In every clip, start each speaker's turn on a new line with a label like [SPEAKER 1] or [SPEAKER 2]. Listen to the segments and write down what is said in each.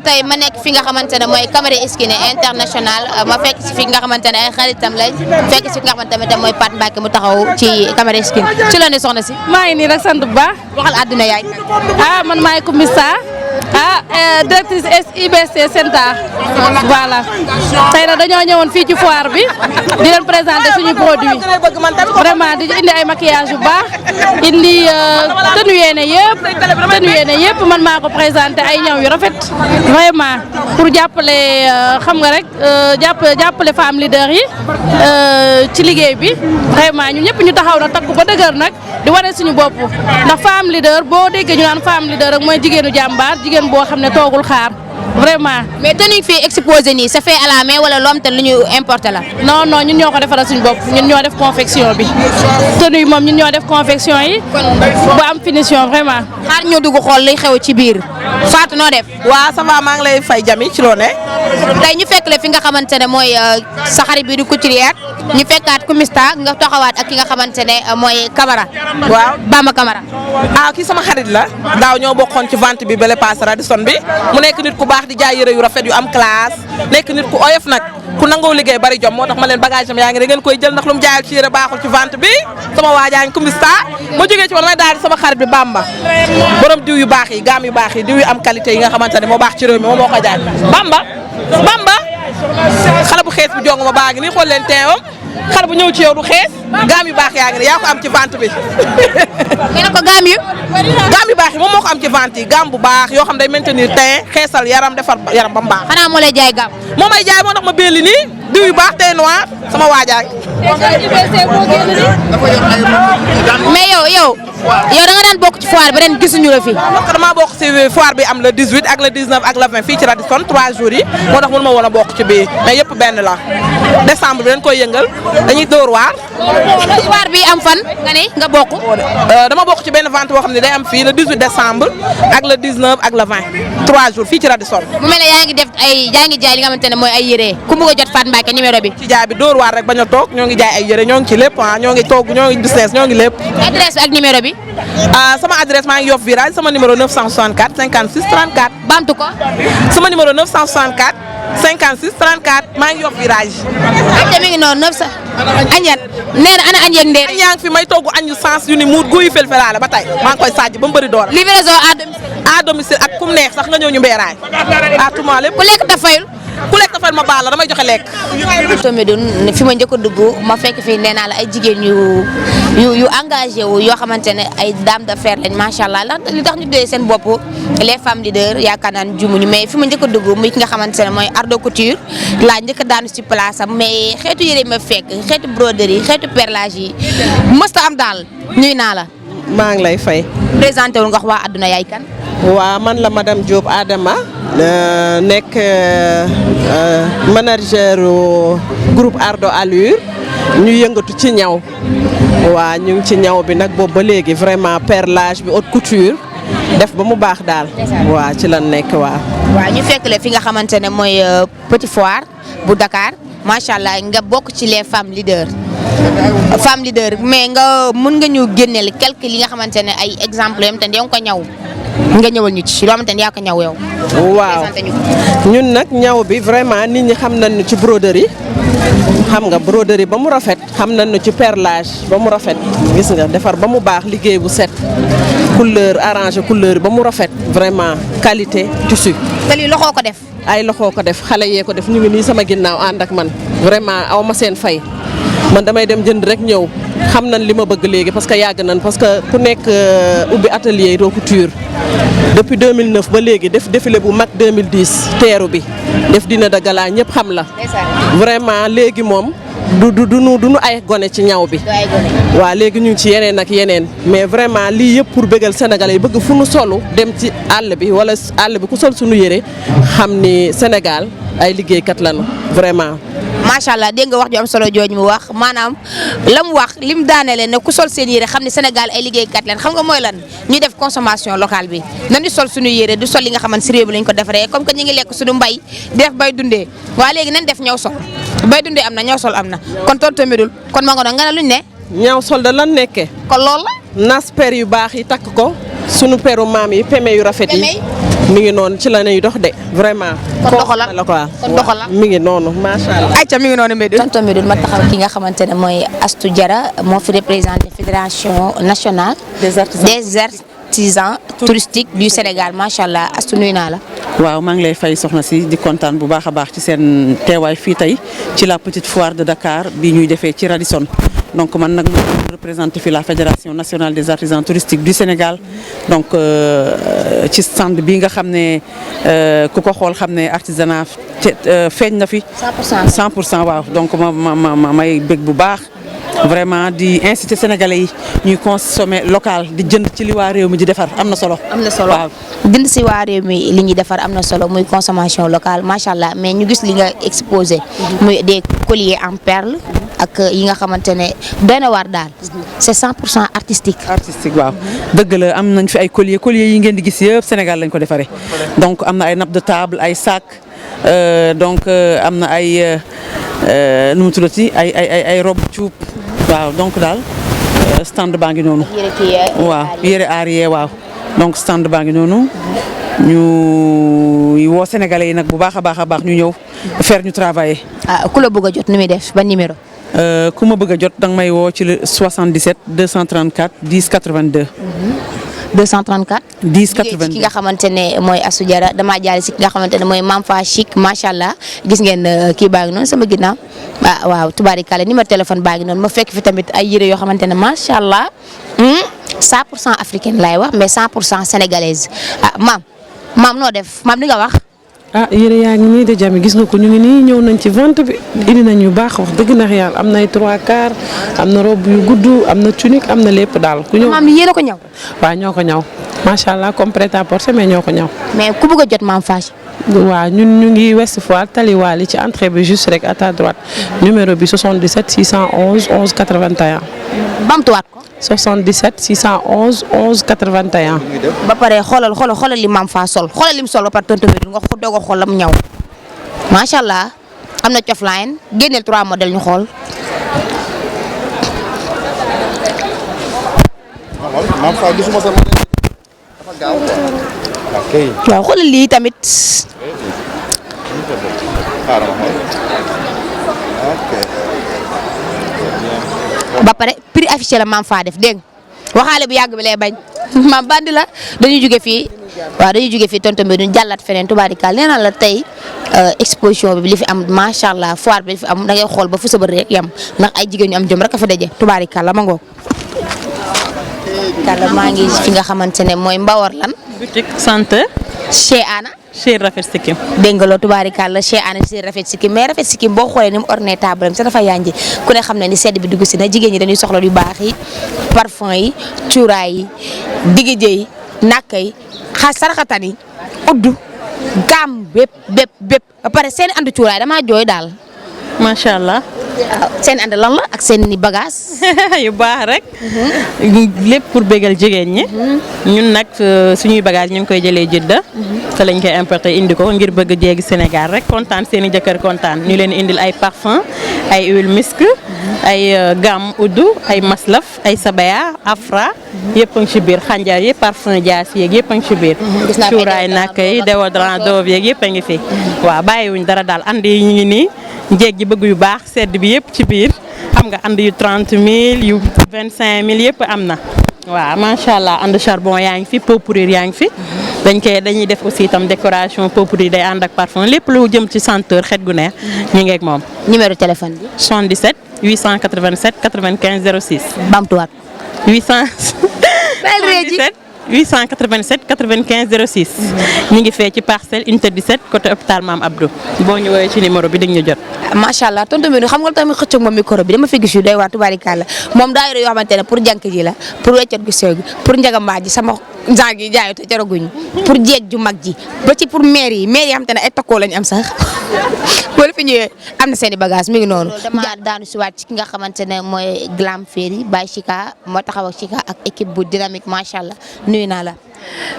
[SPEAKER 1] tey ma nekk fi nga xamante ne mooy Camara Esquina international ma fekk si fi nga xamante ne ay xaritam lañ fekk si fi nga xamante ne mooy Pat Mbacke mu taxaw ci Camara Esquina ci la ne soxna si.
[SPEAKER 2] maa ngi nii rek sant bu baax.
[SPEAKER 1] waxal àdduna yaay.
[SPEAKER 2] man maay Koumista directrice IBC Senta voilà tey nag dañoo ñëwoon fii ci foire bi di leen présenter suñu produit vraiment di indi ay maquillage yu baax indi tenue yéene yëpp man maa ko présenter ay ñaw yu rafet vraiment pour jàppale xam nga rek jàppale femme leader yi ci liggéey bi vraiment ñun ñëpp ñu taxaw na takku ba dëgër nag di wane suñu bopp ndax femme leader boo déggee ñu naan femme leader rek mooy jigéenu jàmbaar jigéen boo xam ne toogul xaar vraiment.
[SPEAKER 1] mais tenue fii exposé nii c'est fait à la main wala loo xam te lu ñu importé la.
[SPEAKER 2] non ñun ñoo ko defaral suñu bopp ñun ñoo def confection bi tenue yi moom ñun ñoo def confection yi bu am finition vraiment.
[SPEAKER 1] xaar ñu dugg xool liy xew ci biir Fatou noo def.
[SPEAKER 3] waaw ça va maa ngi lay fay Jami ci loo ne.
[SPEAKER 1] tey ñu fekk la fi nga xamante ne mooy sa xarit bi di couturière ñu fekkaat Koumista nga taxawaat ak ki nga xamante ne mooy Camara.
[SPEAKER 3] waaw
[SPEAKER 1] Bamba Camara.
[SPEAKER 3] kii sama xarit la daaw ñoo bokkoon ci vente bi bale paase Radisson bi mu nekk nit ku baax di jaay yëre yu rafet yu am classe nekk nit ku oyof nag ku nangoo liggéey bari jom moo tax ma leen bagage am yaa ngi da ngeen koy jël ndax lu mu jaayal ci yëre baaxul ci vente bi sama waajaa ngi Koumista ma jógee ci man may daal di sama xarit bi Bamba borom diw yu baax yi gaam yu baax yi diw yu am qualité yi nga xamante ne moo baax ci réew mi moom moo ko jaay Bamba xale bu xees bu jong ma baa ngi nii xool leen teewam xale bu ñëw ci yow du xees gaam yu baax yaa ngi ne yaa ko am ci vente bi.
[SPEAKER 1] ngeen ko gaam yu
[SPEAKER 3] baax yi moom moo ko am ci vente yi gaam bu baax yoo xam day maintenir teint xeesal yaram defar yaram ba mu baax.
[SPEAKER 1] xanaa moo lay jaay gaam.
[SPEAKER 3] moo may jaay moo tax ma belli nii diw yu baax teint noir sama waajaay.
[SPEAKER 1] mais yow da nga daan bokk ci foire bi ren gisuñu la fi.
[SPEAKER 3] parce que damaa bokk ci foire bi am le 18 ak le 19 ak le 20 fii ci Radisson 3 jours yi moo tax mënuma woon a bokk ci bii mais yëpp benn la décembre bi dañ koy yëngal dañuy dóor waar.
[SPEAKER 1] foire bi am fan nga ne nga bokk.
[SPEAKER 3] dama bokk ci benn vente boo xam ne day am fii le 18 décembre ak le 19 ak le 20 3 jours fii ci Radisson.
[SPEAKER 1] mu mel ne yaa ngi jaay li nga xamante ne mooy ay yére ku bëgg a jot Fatou Mbacke numéro bi.
[SPEAKER 3] ci jaay bi dóor waar rek bañ a toog ñoo ngi jaay ay yére ñoo ngi ci lépp ñoo ngi togg ñoo ngi business ñoo ngi lépp.
[SPEAKER 1] adresse ak numéro bi.
[SPEAKER 3] sama adresse maa ngi Yoff Virage sama numéro 964 56 34.
[SPEAKER 1] bantu ko.
[SPEAKER 3] sama numéro 964 56 34 maa ngi Yoff Virage.
[SPEAKER 1] ak mi ngi noonu 900. añan nee na ana añ yeeg ndéer.
[SPEAKER 3] añ yaa ngi fi may togg añu sens yu ni muut guy felfelaale ba tey maa ngi koy sàjj ba mu bëri door.
[SPEAKER 1] livraison à
[SPEAKER 3] domicile ak kum neex sax nga ñëw ñu mbeeraay. à tout moment lépp
[SPEAKER 1] ku lekk te fayul.
[SPEAKER 3] ku lekk te fayul ma baal la damay joxe lekk.
[SPEAKER 1] Tombédune fi ma njëkk a dugg ma fekk fii nee naa la ay jigéen yu engagé wu yoo xamante ne ay dame d'affaires lañ macha allah li tax ñu doy seen bopp les femmes leaders yaakaar naa ne jumuñu mais fi ma njëkk a dugg muy ki nga xamante ne mooy Ardo Couture laa njëkk a daanu ci place am mais xeetu yére ma fekk xeetu broderie xeetu perlage yi mësta am daal ñuy naa la.
[SPEAKER 3] maa ngi lay fay.
[SPEAKER 1] présenté wu nga wax waa adduna yaay kan.
[SPEAKER 3] waa man la madame Diop Adama nekk manager groupe Ardo Allure ñu yëngatu ci ñaw waa ñu ngi ci ñaw bi nag boobu ba léegi vraiment perlage bi haute couture def ba mu baax daal. waa ci lan nekk waa.
[SPEAKER 1] waaw ñu fekk la fi nga xamante ne mooy Petit Foire bu Dakar macha allah nga bokk ci les femmes leaders. mais nga mën nga ñu génneel quelque li nga xamante ne ay exemple yoo xamante ne yaa ngi ko ñaw nga ñëwal ñu ci loo xamante ne yaa ko ñaw yow.
[SPEAKER 3] waaw ñun nag ñaw bi vraiment nit ñi xam nañu ci broderie xam nga broderie ba mu rafet xam nañu ci perlage ba mu rafet gis nga defar ba mu baax liggéey bu set couleur arrangé couleur ba mu rafet vraiment qualité tissu.
[SPEAKER 1] te lii loxoo ko def.
[SPEAKER 3] ay loxoo ko def xale yee ko def ñu ngi nii sama ginnaaw ànd ak man vraiment aw ma seen fay. man damay dem jënd rek ñëw xam nañ li ma bëgg léegi parce que yàgg nañ parce que ku nekk ubbi atelier haute couture depuis 2009 ba léegi def défilé bu mag 2010 teeru bi def dîner de gala ñëpp xam la. vraiment léegi moom du nu ay gone ci ñaw bi. waaw léegi ñu ngi ci yeneen ak yeneen mais vraiment lii yëpp pour bëggal Sénégalais yi bëgg fu nu solu dem ci àll bi wala àll bi ku sol suñu yére xam ni Sénégal ay liggéeykat lañu vraiment.
[SPEAKER 1] macha allah dégg nga wax ju am solo jooju mu wax maanaam la mu wax lim daanelee ne ku sol seen yére xam ne Sénégal ay liggéeykat leen xam nga mooy lan ñu def consommation locale bi nañu sol suñu yére du sol li nga xamante si réew bi lañ ko defaree comme que ñu ngi lekk suñu mbay di def bay dundee waa léegi nañ def ñaw sol bay dundee am na ñaw sol am na kon tonton Médoune kon ma nga doon nga ne luñ ne.
[SPEAKER 3] ñaw sol da lan nekkee.
[SPEAKER 1] kon loolu la.
[SPEAKER 3] nas per yu baax yi takk ko sunu peru maam yi peme yu rafet yi mi ngi noonu ci la ñuy dox de vraiment.
[SPEAKER 1] kon doxala
[SPEAKER 3] la quoi
[SPEAKER 1] kon doxala
[SPEAKER 3] mi ngi noonu macha allah.
[SPEAKER 1] ayca mi ngi noonu Médoune. tonton Médoune ma taxaw ki nga xamante ne mooy Astou Diarra moo fi représenté fédération nationale. des artisans touristiques du Sénégal macha allah Astou nuyu naa la.
[SPEAKER 4] waaw maa ngi lay fay soxna si di kontaan bu baax a baax ci seen teewaay fii tey ci la petite foire de Dakar bi ñuy defee ci Radisson donc man nag ma représenté fi la fédération nationale des artisans touristiques du Sénégal donc ci stand bi nga xam ne ku ko xool xam ne artisanat feeñ na fi. 100% waaw donc may bëgg bu baax. vraiment di inciter sénégalais yi ñuy consommer local di jënd ci li waa réew mi di defar am na solo.
[SPEAKER 1] am na solo
[SPEAKER 4] waaw
[SPEAKER 1] jënd si waa réew mi li ñuy defar am na solo muy consommation locale macha allah mais ñu gis li nga exposé. muy des colliers en perles ak yi nga xamante ne doy na waar daal. c'est 100% artistique.
[SPEAKER 4] artistique waaw dëgg la am nañ fi ay colliers yi ngeen di gis yëpp Sénégal lañ ko defaree donc am na ay nappe de table ay sac donc am na ay nu mu tuddati ay robe cuub. waaw donc daal stand baa ngi noonu. waaw yére aar waaw donc stand baa ngi noonu ñu woo sénégalais yi nag bu baax a baax ñu ñëw faire ñu travailler.
[SPEAKER 1] ku la bëgg a jot nu muy def ba numéro.
[SPEAKER 4] ku ma bëgg a jot danga may woo ci le 77 234 10 82.
[SPEAKER 1] 234.
[SPEAKER 4] 10 82
[SPEAKER 1] ki nga xamante ne mooy Astou Diarra damaa jaale si ki nga xamante ne mooy Mame Fa Chic macha allah gis ngeen kii baa ngi noonu sama ginnaaw waaw tubaarikàlla numéro téléphone baa ngi noonu ma fekk fi tamit ay yére yoo xamante ne macha allah 100% africaine laay wax mais 100% sénégalaise maam noo def maam li nga wax.
[SPEAKER 5] yére yaa ngi nii de Jami gis nga ko ñu ngi nii ñëw nañ ci vente bi indi nañ yu baax wax dëgg na yàlla am na ay 3/4 am na robe yu gudd am na tunique am na lépp daal ku ñëw.
[SPEAKER 1] maam yéen a ko ñaw.
[SPEAKER 5] waaw ñoo ko ñaw macha allah comme prêt à porter mais ñoo ko ñaw.
[SPEAKER 1] mais ku bëgg a jot Mame Fa.
[SPEAKER 5] waaw ñun ñu ngi Ouest Foire Taliwali ci entrée bi juste rek à ta droite numéro bi 77 611 11 81.
[SPEAKER 1] bamtuwaat ko.
[SPEAKER 5] 77 611 11 81.
[SPEAKER 1] ba pare xoolal li Mame Fa sol xoolal lim sol ba pare tontu nga doog a xool la mu ñaw macha allah am na cofline génneel 3 modèles ñu xool.
[SPEAKER 6] Mame Fa gisuma sa modèle dafa gaaw quoi.
[SPEAKER 1] waaw xoolal lii tamit. ba pare prix affiché la Mame Fa def dégg nga waxaale bu yàgg bi lay bañ maam bandi la dañuy jóge fii tonton bi duñ jàllaat feneen tubaarikaal nee naa la tey exposition bi li fi am macha allah foire bi li fi am da ngay xool ba fu sa bër rek yam ndax ay jigéen ñu am jom rek a fa daje tubaarikaal la ma ngoog. kàlla maa ngi fi nga xamante ne mooy Mbawar lan.
[SPEAKER 7] boutique santé.
[SPEAKER 1] chez Anna.
[SPEAKER 7] chez Rafet Sikkim.
[SPEAKER 1] dégg nga loolu tubaarikàlla chez Anna chez Rafet Sikkim mais Rafet Sikkim boo xoolee ni mu orné table am sa dafa yànji ku ne xam ne ni sedd bi dugg si na jigéen ñi dañuy soxla yu baax yi parfum yi cuuraay yi digijé yi nàkk yi saraxatan yi uddu gaam bépp ba pare seen andu cuuraay damaa jooy daal.
[SPEAKER 7] macha allah.
[SPEAKER 1] waaw seen ànd lan la ak seen ni bagage
[SPEAKER 7] yu baax rek. lépp pour bégal jigéen ñi. ñun nag suñuy bagage ñu ngi koy jëlee Jidda. te lañ koy importer indi ko ngir bëgg jéegi Sénégal rek kontaan seen i jëkkër kontaan ñu leen indil ay parfum ay huile misk ay gamme uddu ay maslaf ay sabaya afra yëpp a ngi ci biir xànjar yi parfum jaas yeeg yëpp a ngi ci biir. cuuraay nak yi déodorant Dove yeeg yëpp a ngi fi. waaw bàyyiwuñ dara daal andi yi ñu ngi nii. jéeg ji bëgg yu baax sedd bi yëpp ci biir xam nga ànd yu 30 000 yu 25 000 yëpp am na waaw macha allah ànd charbon yaa ngi fi pot pourrir yaa ngi fi dañuy def aussi itam décoration pot pourrir day ànd ak parfum lépp lu jëm ci senteur xet gu neex ñu ngi ak moom.
[SPEAKER 1] numéro téléphone bi.
[SPEAKER 7] 77 887 95 06.
[SPEAKER 1] bamtuwaat.
[SPEAKER 7] 887 95 06. ñu ngi fee ci parcelle unité 17 côté hôpital Mame Abdou boo ñu woowee ci numéro bi di nga ñu jot.
[SPEAKER 1] macha allah tonton bi xam nga tamit xëcc ak moom micro bi dama fi gis yu doy waar tubaarikàlla moom daa yore yoo xamante ne pour jànk ji la pour weccat gu sew gi pour njagambaa ji sama genre yi jaayu te jaraguñu pour jeeg ju mag ji ba ci pour maire yi xamante ne ay takkoo lañu am sax boo fi ñëwee am na seen i bagage mi ngi noonu. dama daanu si waat ci ki nga xamante ne mooy Glam Ferry by Chika moo taxaw ak Chika ak équipe bu dynamique macha allah nuyu naa la.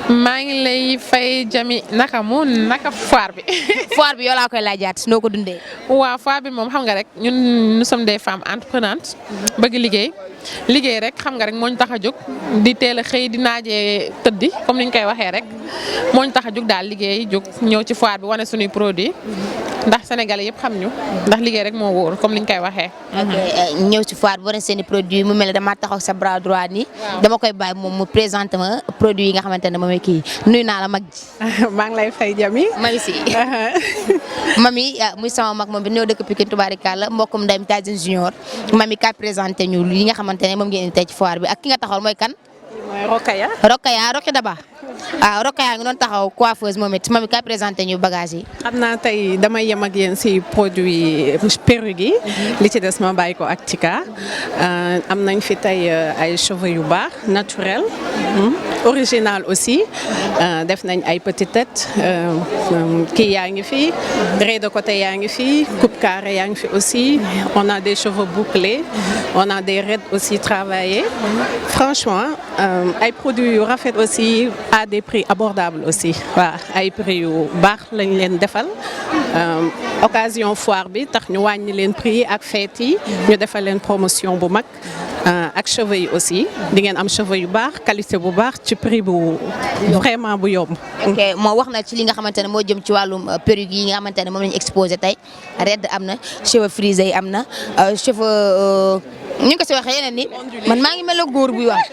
[SPEAKER 8] maa ngi lay fay Jami naka foire bi.
[SPEAKER 1] foire bi yow laa koy laajaat noo ko dundee.
[SPEAKER 8] waaw foire bi moom xam nga rek ñun nous sommes des femmes entreprenantes bëgg liggéey rek xam nga rek moo ñu tax a jóg di teel a xëy di naajee tëddi comme ni ñu koy waxee rek moo ñu tax a jóg daal liggéey jóg ñëw ci foire bi wane suñuy produit ndax sénégalais yëpp xam ñu ndax liggéey rek moo wóor comme ni ñu koy waxee.
[SPEAKER 1] ñëw ci foire bi wane seen i produit mu mel ne damaa taxaw sa bras droit nii. dama koy bàyyi moom mu présenté ma produit yi nga xamante ne moom kii nuyu naa la mag ji.
[SPEAKER 9] maa ngi lay fay Jami.
[SPEAKER 1] mami si mami muy sama mag moom bi ñëw dëkk Pikine tubaarikàlla mbokkum ndeyam Tyson Junior mami ka présenté ñu li nga xamante ne moom ngeen indi tey ci foire bi ak ki nga taxawal mooy kan.
[SPEAKER 9] mooy Rokaya.
[SPEAKER 1] Roké Daba waaw Rokaya nga doon taxaw coiffeuse moom it mami ka présenté ñu bagage yi.
[SPEAKER 9] xam naa tey damay yem ak yéen si produit perruque yi. li ci des ma bàyyi ko ak Tika. am nañ fi tey ay cheveux yu baax naturel. original aussi def nañ ay petites têtes kii yaa ngi fi raies de côté yaa ngi fi coupe carré yaa ngi fi aussi on a des cheveux bouclés on a des raies aussi travaillées franchement ay produits yu rafet aussi à des prix abordables aussi waaw ay prix yu baax lañ leen defal occasion foire bi tax ñu wàññi leen prix yi ak fête yi ñu defal leen promotion bu mag ak cheveux yi aussi di ngeen am cheveux yu baax qualité bu baax ci prix bu vraiment bu yomb.
[SPEAKER 1] ok moo wax na ci li nga xamante ne moo jëm ci wàllum perruque yi nga xamante ne moom la ñu exposé tey red am na cheveux frisés yi am na cheveux ñu ngi ko si waxee yeneen ni man maa ngi mel ne góor buy wax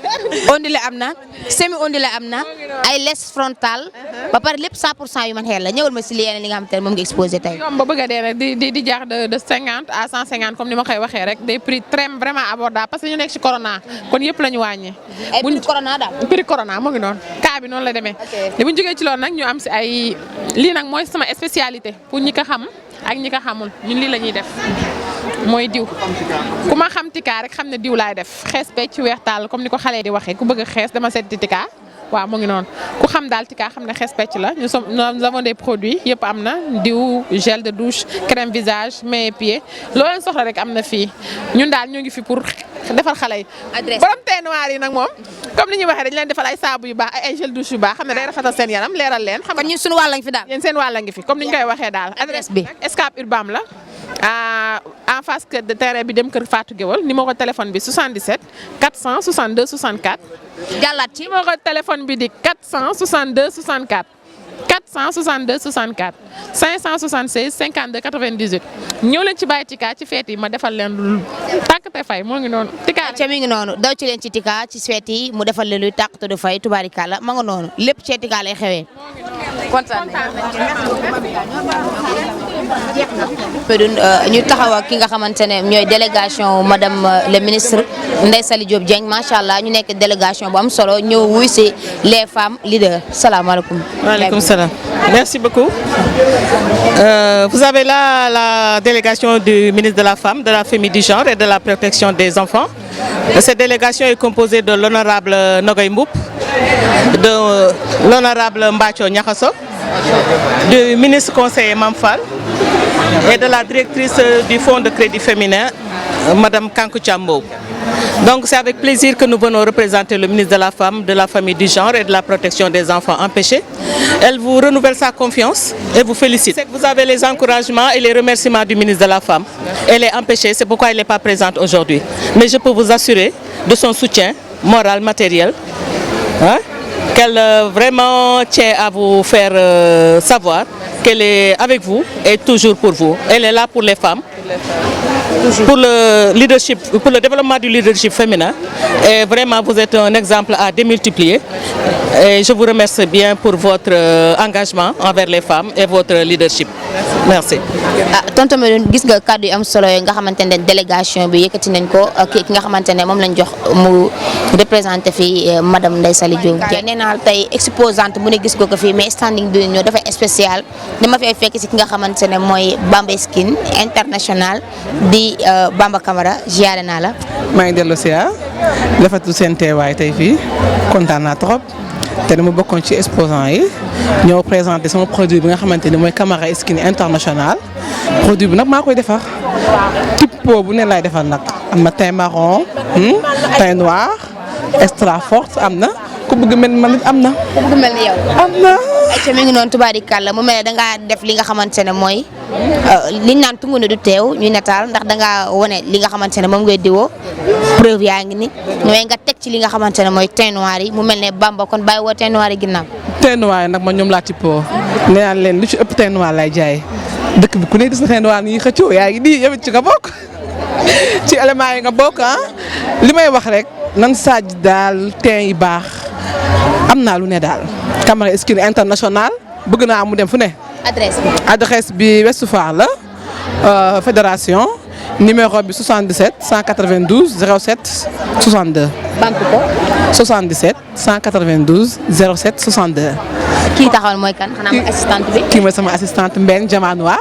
[SPEAKER 1] ondulé am na semi ondulé am na ay laisse frontale ba pare lépp 100% yu man xel la ñëwal ma si li yeneen li nga xamante ne moom nga exposé tey.
[SPEAKER 8] yomb ba bëgg a dee rek di jaar de 50 à 150 comme ni ma koy waxee rek des prix très vraiment abordables parce que ñu nekk ci corona kon yëpp la ñu wàññi.
[SPEAKER 1] ay prix corona daal.
[SPEAKER 8] prix corona moo ngi noonu cas bi noonu la demee. li bu ñu jógee ci loolu nag ñu am si ay lii nag mooy sama spécialité pour ñi ko xam ak ñi ko xamul ñun lii la ñuy def. mooy diw ku ma xam Tika rek xam ne diw laay def xees pecc weex taal comme ni ko xale di waxee ku bëgg a xees dama seeti Tika waaw mu ngi noonu ku xam daal Tika xam ne xees pecc la nous avons des produits yëpp am na diw gel de douche crème visage mains et pieds loo leen soxla rek am na fii ñun daal ñoo ngi fi pour defal xale yi.
[SPEAKER 1] adresse
[SPEAKER 8] borom teint noir yi nag moom comme ni ñuy waxee dañu leen defal ay saabu yu baax ay gel douche yu baax xam ne day rafetal seen yaram leeral leen. xam
[SPEAKER 1] kon ñun suñu wàll ngi fi daal.
[SPEAKER 8] yéen seen wàll ngi fi comme ni ñu koy waxee daal.
[SPEAKER 1] adresse bi
[SPEAKER 8] Escape Urbam la. en face de terrain bi dem kër Fatou Guewel numéro téléphone bi 77 462 64.
[SPEAKER 1] jàllaat ci
[SPEAKER 8] numéro téléphone bi di 462 64 462 64 576 52 98 ñëw leen ci Baye Tika ci feet yi ma defal leen lu tàkk te fay moo ngi noonu. Tika
[SPEAKER 1] ca mi ngi noonu daw ci leen ci Tika ci feet yi mu defal leen luy tàkk te du fay tubaarikàlla ma nga noonu lépp ci Tika lay xewee. kontaan ñu taxaw ak ki nga xamante ne ñooy délégation madame le ministre Ndeye Saly Diop Dieng macha allah ñu nekk délégation bu am solo ñëw wuy si les femmes leaders salaamaaleykum.
[SPEAKER 10] Waaleykum salaam. Merci beaucoup. Vous avez là la délégation du ministre de la Femme, de la Famille, du Genre et de la Protection des Enfants. Cette délégation est composée de l'honorable Nogoy Mboup, de l'honorable Mbathio Niakhasso, du ministre conseiller Mamfal et de la directrice du Fonds de crédit féminin, Madame Kankou Thiambo. Donc c'est avec plaisir que nous venons représenter le ministre de la Femme, de la Famille, du Genre et de la Protection des Enfants empêchés. Elle vous renouvelle sa confiance et vous félicite. C'est que vous avez les encouragements et les remerciements du ministre de la Femme. Elle est empêchée, c'est pourquoi elle n'est pas présente aujourd'hui. Mais je peux vous assurer de son soutien moral, matériel, hein, qu'elle vraiment tient à vous faire savoir qu'elle est avec vous et toujours pour vous. Elle est là pour les femmes, pour le leadership, pour le développement du leadership féminin. Et vraiment, vous êtes un exemple à démultiplier. Et je vous remercie bien pour votre engagement envers les femmes et votre leadership. Merci.
[SPEAKER 1] tonton Medoune gis nga kàddu yi am solo yi nga xamante ne délégation bi yëkkati nañ ko ki nga xamante ne moom lañ jox mu représenté fii madame Ndeye Saly Diop Dieng. nee naa tey exposante mu ne gis ko fii mais standing bi ñoo dafay spécial dama fay fekk si ki nga xamante ne mooy Bamba Skin international di Bamba Camara ziare naa la.
[SPEAKER 11] maa ngi dellu si rafetlu seen teewaay tey fii kontaan naa trop te dama bokkoon ci exposant yi ñoo présenté sama produit bi nga xamante ni mooy Camara Skin international produit bi nag maa koy defar type peau bu ne laay defar nag am na teint marron teint noir extra forte am na ku bëgg mel man it am na.
[SPEAKER 1] ku bëgg mel ni yow.
[SPEAKER 11] am na.
[SPEAKER 1] ayca mi ngi noonu tubaarikàlla mu mel ne dangaa def li nga xamante ne mooy liñ naan tungu ne du teew ñuy nataal ndax dangaa wane li nga xamante ne moom ngay diwoo preuve yaa ngi ni ñooy nga teg ci li nga xamante ne mooy teint noir yi mu mel ne Bamba kon bàyyi woo teint noir yi ginnaaw.
[SPEAKER 11] teint noir nag man ñoom laa tippoo nee naa leen lu ci ëpp teint noir lay jaay dëkk bi ku ne gis na teint noir yi xëccoo yaa ngi nii yow ci nga bokk ci éléments yi nga bokk ah li may wax rek nan saaj daal teint yi baax am naa lu ne daal. Camara Skin International bëgg naa mu dem fu ne. adresse bi Ouest Foire la fédération numéro bi 77 192 07 62.
[SPEAKER 1] banque ko.
[SPEAKER 11] 77 192 07 62.
[SPEAKER 1] kii taxawal mooy kan xanaa mooy assistante bi.
[SPEAKER 11] kii mooy sama assistante Mbène Diamant Noir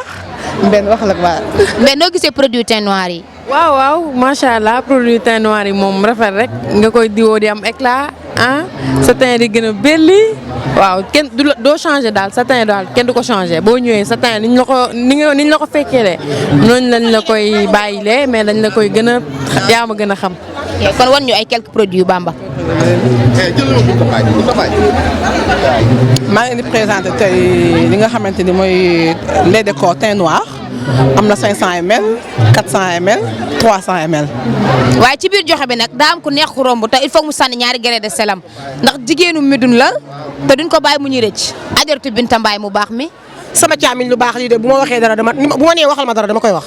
[SPEAKER 11] Mbène wax la waa.
[SPEAKER 1] Mbène noo gisee produit teint noir yi.
[SPEAKER 12] waaw macha allah produit teint noir yi moom rafet rek nga koy diwoo di am éclat ah sa teint di gën a belli waaw kenn du la doo changé daal sa teint daal kenn du ko changé boo ñëwee sa teint niñ la ko fekkeelee noonu lañ la koy bàyyilee mais dañ la koy gën a yaa ma gën a xam.
[SPEAKER 1] kon wan ñu ay quelques produits Bamba.
[SPEAKER 11] maa ngi leen di présenté tey li nga xamante ni mooy lait de corps teint noir am na 500 ml 400 ml 300 ml.
[SPEAKER 1] waaye ci biir joxe bi nag daa am ku neex ku romb te il faut mu sànni ñaari grain de selam ndax jigéenu Médoune la te duñ ko bàyyi mu ñuy rëcc Ajaratu Binta Mbaye mu baax mi.
[SPEAKER 13] sama caamiñ lu baax lii de bu ma waxee dara dama bu ma nee waxal ma dara dama koy wax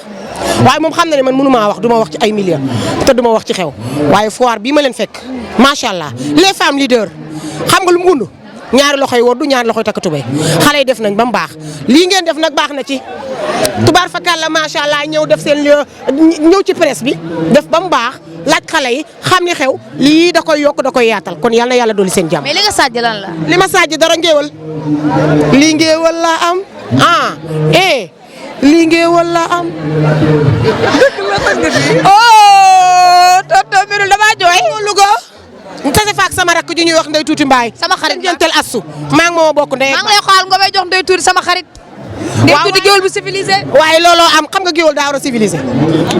[SPEAKER 13] waaye moom xam na ne man mënu maa wax du ma wax ci ay millions te du ma wax ci xew waaye foire bii ma leen fekk macha allah les femmes leaders xam nga lu mu wund ñaari loxoy woddu ñaari loxoy takk tubéy xale yi def nañ ba mu baax lii ngeen def nag baax na ci tubaar fakal la macha allah ñëw def seen ñëw ci presse bi def ba mu baax laaj xale yi xam ni xew lii da koy yokk da koy yaatal kon yal na yàlla dolli seen jàmm.
[SPEAKER 1] mais li nga sàjj lan la.
[SPEAKER 13] li ma sàjj dara ngéewal lii ngéewal laa am lii ngéewal laa am.
[SPEAKER 1] oh tonton Médoune damaa jooy.
[SPEAKER 13] Louga. tase faak sama rakk ju ñuy wax Ndeye Tuuti Mbaay.
[SPEAKER 1] sama xarit la
[SPEAKER 13] jëntal assu maa ngi moo bokk ndey.
[SPEAKER 1] maa ngi lay xool nga may jox Ndeye Tuuti sama xarit. Ndeye Tuuti géwél bu civilisé.
[SPEAKER 13] waaye looloo am xam nga géwél daa war a civilisé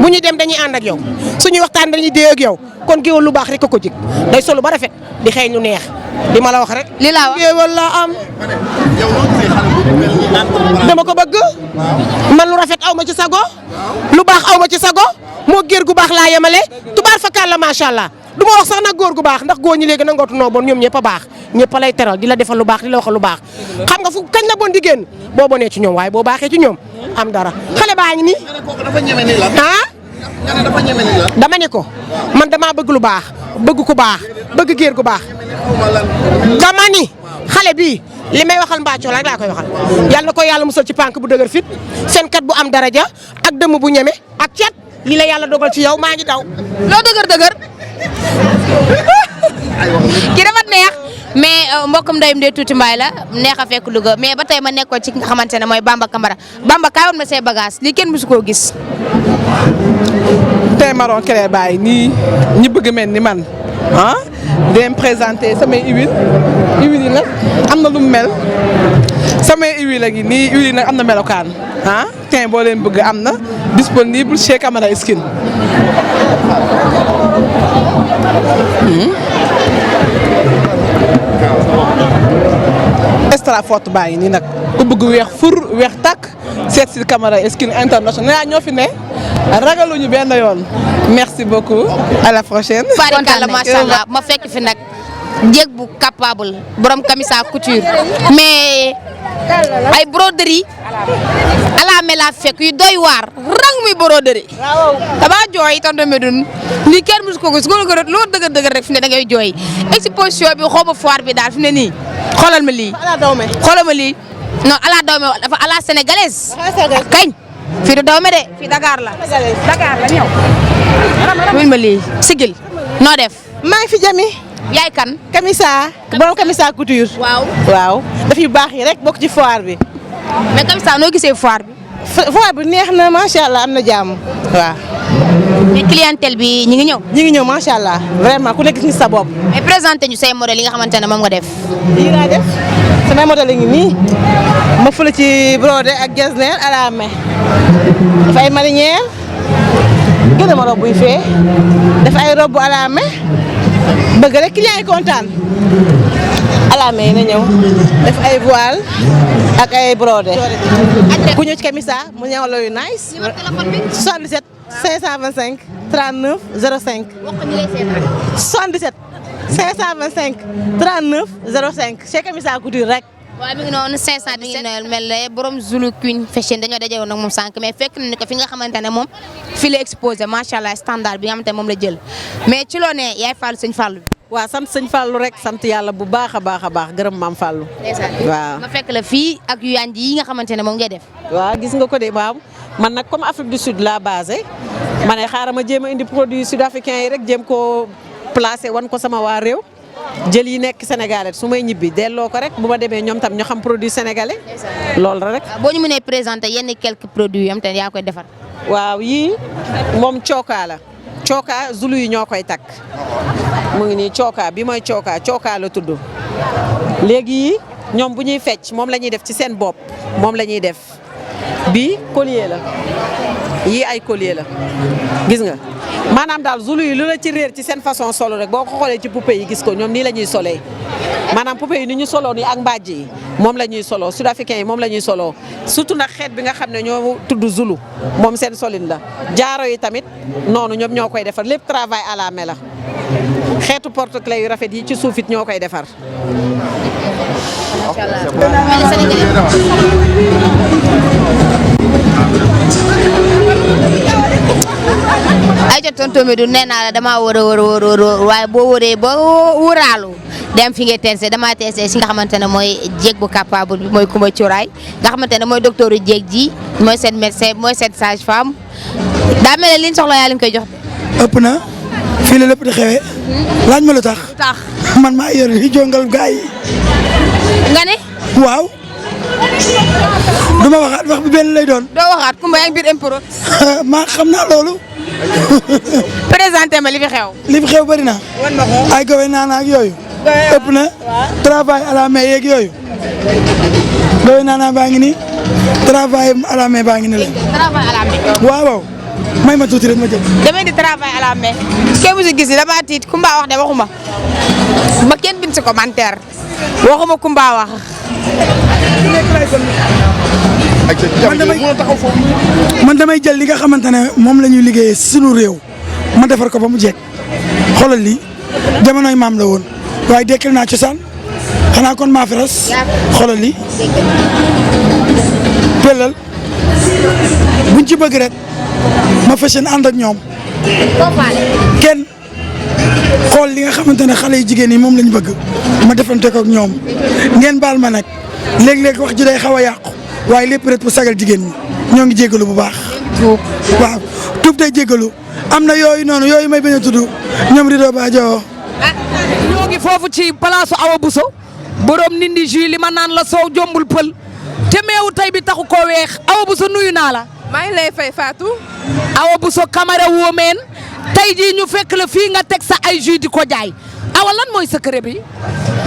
[SPEAKER 13] bu ñu dem dañuy ànd ak yow suñuy waxtaan dañuy dee ak yow kon géwél lu baax rek ko jig day solo ba rafet di xeeñ lu neex di ma la wax rek.
[SPEAKER 1] li laa wax
[SPEAKER 13] géwél laa am. dama ko bëgg man lu rafet aw ma ci sago lu baax aw ma ci sago moo géer gu baax laa yemale tubaar fakal la macha allah du ma wax sax nag góor gu baax ndax góor ñi léegi nangootu noo bon ñoom ñëpp a baax ñëpp a lay teral di la defal lu baax di la waxal lu baax xam nga fu kañ la bon di génn boo bonee ci ñoom waaye boo baaxee ci ñoom am dara xale baa ngi nii dama ne ko man damaa bëgg lu baax bëgg ku baax bëgg géer gu baax dama ni xale bii li may waxal mbàccoo rek laa koy waxal yàlla na ko yàlla musal ci pànk bu dëgër fit seen kat bu am daraja ak dëmm bu ñeme ak cet li la yàlla dogal ci yow maa ngi daw
[SPEAKER 1] loo dëgër ki dafa neex mais mbokkam ndeyum Ndeye Tuuti Mbaye la neex a fekk Louga mais ba tey ma nekkoon ci nga xamante ne mooy Bamba Camara Bamba kaay woon ma say bagage lii kenn musu koo gis.
[SPEAKER 11] tey marron clair baay nii ñi bëgg mel ni man ah di leen présenté samay huile yi nag am na lu mu mel samay huile la ngi nii huile yi nag am na melokaan ah tey boo leen bëgg am na disponible chez Camara Skin. extra forte baa ngi nii nag ku bëgg weex fur weex takk seet si Camara Skin International ñoo fi ne ragaluñu benn yoon merci beaucoup à la prochaine.
[SPEAKER 1] barikalla macha allah ma fekk fi nag jéeg bu capable borom camisa couture mais ay broderie à la mela fekk yu doy waar rang muy broderie. damaa jooy tonton Médoune lii kenn musu ko gis loo dëgër rek fi ne da ngay jooy exposition bi xaw ma foire bi daal fi ne nii xoolal ma lii. xoolal ma lii non ala dawme dafa ala sénégalaise. kañ fii du dawme de fii Dakar la. Dakar la ñëw. wul ma lii sigil noo def.
[SPEAKER 14] maa ngi fi Jami.
[SPEAKER 1] yaay kan.
[SPEAKER 14] Camisa borom Camisa couture. waaw daf yu baax yi rek bokk ci foire bi.
[SPEAKER 1] mais Camisa noo gisee foire bi.
[SPEAKER 14] foire bi neex na macha allah am na jàmm waaw.
[SPEAKER 1] mais clientèle bi ñi ngi ñëw.
[SPEAKER 14] ñi ngi ñëw macha allah vraiment ku nekk gis sa bopp.
[SPEAKER 1] mais présenté ñu say modèles yi nga xamante ne moom nga def.
[SPEAKER 14] lii laa def samay modèles yi ngi nii ma fële ci brodé ak getzner à la main dafa ay marinière gën a ma robe buy fee dafa ay robe à la main bëgg rek client yi kontaan à la main na ñëw def ay voile ak ay brodé ku ñëw ci Kamisa mu ñëw la yu nice 77 525 39 05 77 525 39 05 chez Kamisa Couture rek.
[SPEAKER 1] waaw mi ngi noonu 500 mi ngi noonu mel ne borom Zulu Queen Fashion dañoo daje woon nag moom sànq mais fekk nañu ko fi nga xamante ne moom fi la exposé macha allah standard bi nga xamante ne moom la jël mais ci loo ne yaay Fallou sëñ Fallou.
[SPEAKER 3] waaw sant sëñ Fallou rek sant yàlla bu baax a baax gërëm maam Fallou. waaw
[SPEAKER 1] nga fekk la fii ak yu yanj yi nga xamante ne moom ngay def.
[SPEAKER 3] waaw gis nga ko de waaw man nag comme Afrique du Sud la basé ma ne xaaral ma jéem a indi produit sud africain yi rek jéem koo placé wan ko sama waa réew. jël yi nekk sénégalais su may ñibbi delloo ko rek bu ma demee ñoom tam ñu xam produit sénégalais loolu rek.
[SPEAKER 1] boo ñu mënee présenter yenn quelques produits yam te yaa koy defar.
[SPEAKER 3] waaw yii moom cookaa la cookaa zulu yi ñoo koy takk mu ngi nii cookaa bi mooy cookaa la tudd léegi yii ñoom bu ñuy fecc moom la ñuy def ci seen bopp moom la ñuy def bii collier la yii ay collier la gis nga. maanaam daal zulu yi lu la ci réer ci seen façon solo rek boo ko xoolee ci poupée yi gis ko ñoom nii la ñuy solee maanaam poupée yi ni ñu soloo nii ak mbàjj yi moom la ñuy soloo sud africain yi moom la ñuy soloo surtout nag xeet bi nga xam ne ñoo tudd zulu moom seen solin la jaaro yi tamit noonu ñoom ñoo koy defar lépp travail à la main la xeetu porte-clés yu rafet yi ci suuf it ñoo koy defar.
[SPEAKER 1] ay ca tonton Médou nee naa la damaa wër waaye boo wëree ba wëraalu dem fi nga teese damaa teese si nga xamante ne mooy jéeg bu capable bi mooy Coumba Thioray nga xamante ne mooy docteur yu jéeg ji mooy seen médecin mooy seen sage femme daa mel ne li ñu soxla yaa leen koy jox.
[SPEAKER 15] ëpp na fii la lépp di xewee laaj ma lu tax man maa yor yi jongal gaa yi.
[SPEAKER 1] nga ne.
[SPEAKER 15] waaw. du ma waxaat wax bi benn lay doon.
[SPEAKER 1] doo waxaat Coumba yaa ngi biir impro.
[SPEAKER 15] maa xam naa loolu.
[SPEAKER 1] présenté ma li fi xew.
[SPEAKER 15] li fi xew bëri na. ay gowe naana ak yooyu. ëpp na travail à la main yeeg yooyu. gowe naana baa ngi nii travail à la main baa ngi nii la.
[SPEAKER 1] travail à la main.
[SPEAKER 15] waaw. may ma tuuti rek ma jël.
[SPEAKER 1] damay di travail à la main. kenn musu gis damaa tiit Coumba wax de waxuma. ba kenn bind si commentaire. waxuma Coumba wax.
[SPEAKER 15] man damay jël li nga xamante ne moom la ñuy liggéeyee sunu réew ma defar ko ba mu jekk xoolal lii jamonoy maam la woon waaye dekkil naa cosaan xanaa kon maa fi ras xoolal lii pellal buñ ci bëgg rek ma fashion ànd ak ñoom kenn xool li nga xamante ne xale yu jigéen yi moom lañ bëgg ma defante ko ak ñoom ngeen baal ma nag léeg-léeg wax ji day xaw a yàqu waaye lépp rek pour sagal jigéen ñi ñoo ngi jégalu bu baax. waaw tuub day jégalu am na yooyu noonu yooyu may bañ a tudd ñoom Rido Badio.
[SPEAKER 16] ñoo ngi foofu ci palaasu Awa Bousso borom nindi jus li ma naan la soow jombul pël te meewu tey bi taxu koo weex Awa Bousso nuyu naa la.
[SPEAKER 12] maa ngi lay fay Fatou.
[SPEAKER 16] Awa Bousso Camara woomeen tey jii ñu fekk la fii nga teg sa ay jus di ko jaay awa lan mooy secret bi.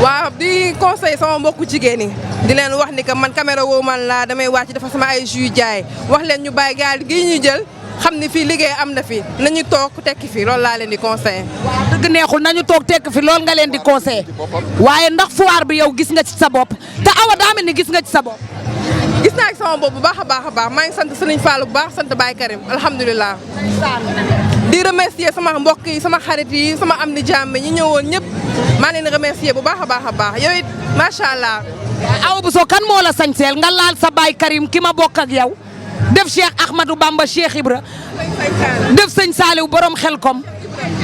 [SPEAKER 12] waaw di conseil sama mbokku jigéen ñi di leen wax ni que man caméra woman laa damay wàcc dafa sama ay jus jaay wax leen ñu bàyyi gaal gi ñu jël xam ni fii liggéey am na fi nañu toog tekki fi loolu laa leen di conseillé.
[SPEAKER 16] dëgg neexul nañu toog tekki fi loolu nga leen di conseillé waaye ndax foire bi yow gis nga ci sa bopp te awa daa mel ni gis nga ci sa bopp.
[SPEAKER 12] gis naa ci sama bopp bu baax a baax maa ngi sant Serigne Fallou bu baax sant Baye Karim alhamdulilah. di remercier sama mbokk yi sama xarit yi sama am ni jàmm ñi ñëwoon ñëpp maa leen remercier bu baax a baax yow it macha allah.
[SPEAKER 16] Awa Bousso kan moo la sañseel nga laal sa Baye Karim ki ma bokk ak yow def Cheikh Ahmadou Bamba Cheikh Ibra def sëñ Saliou borom Xelkom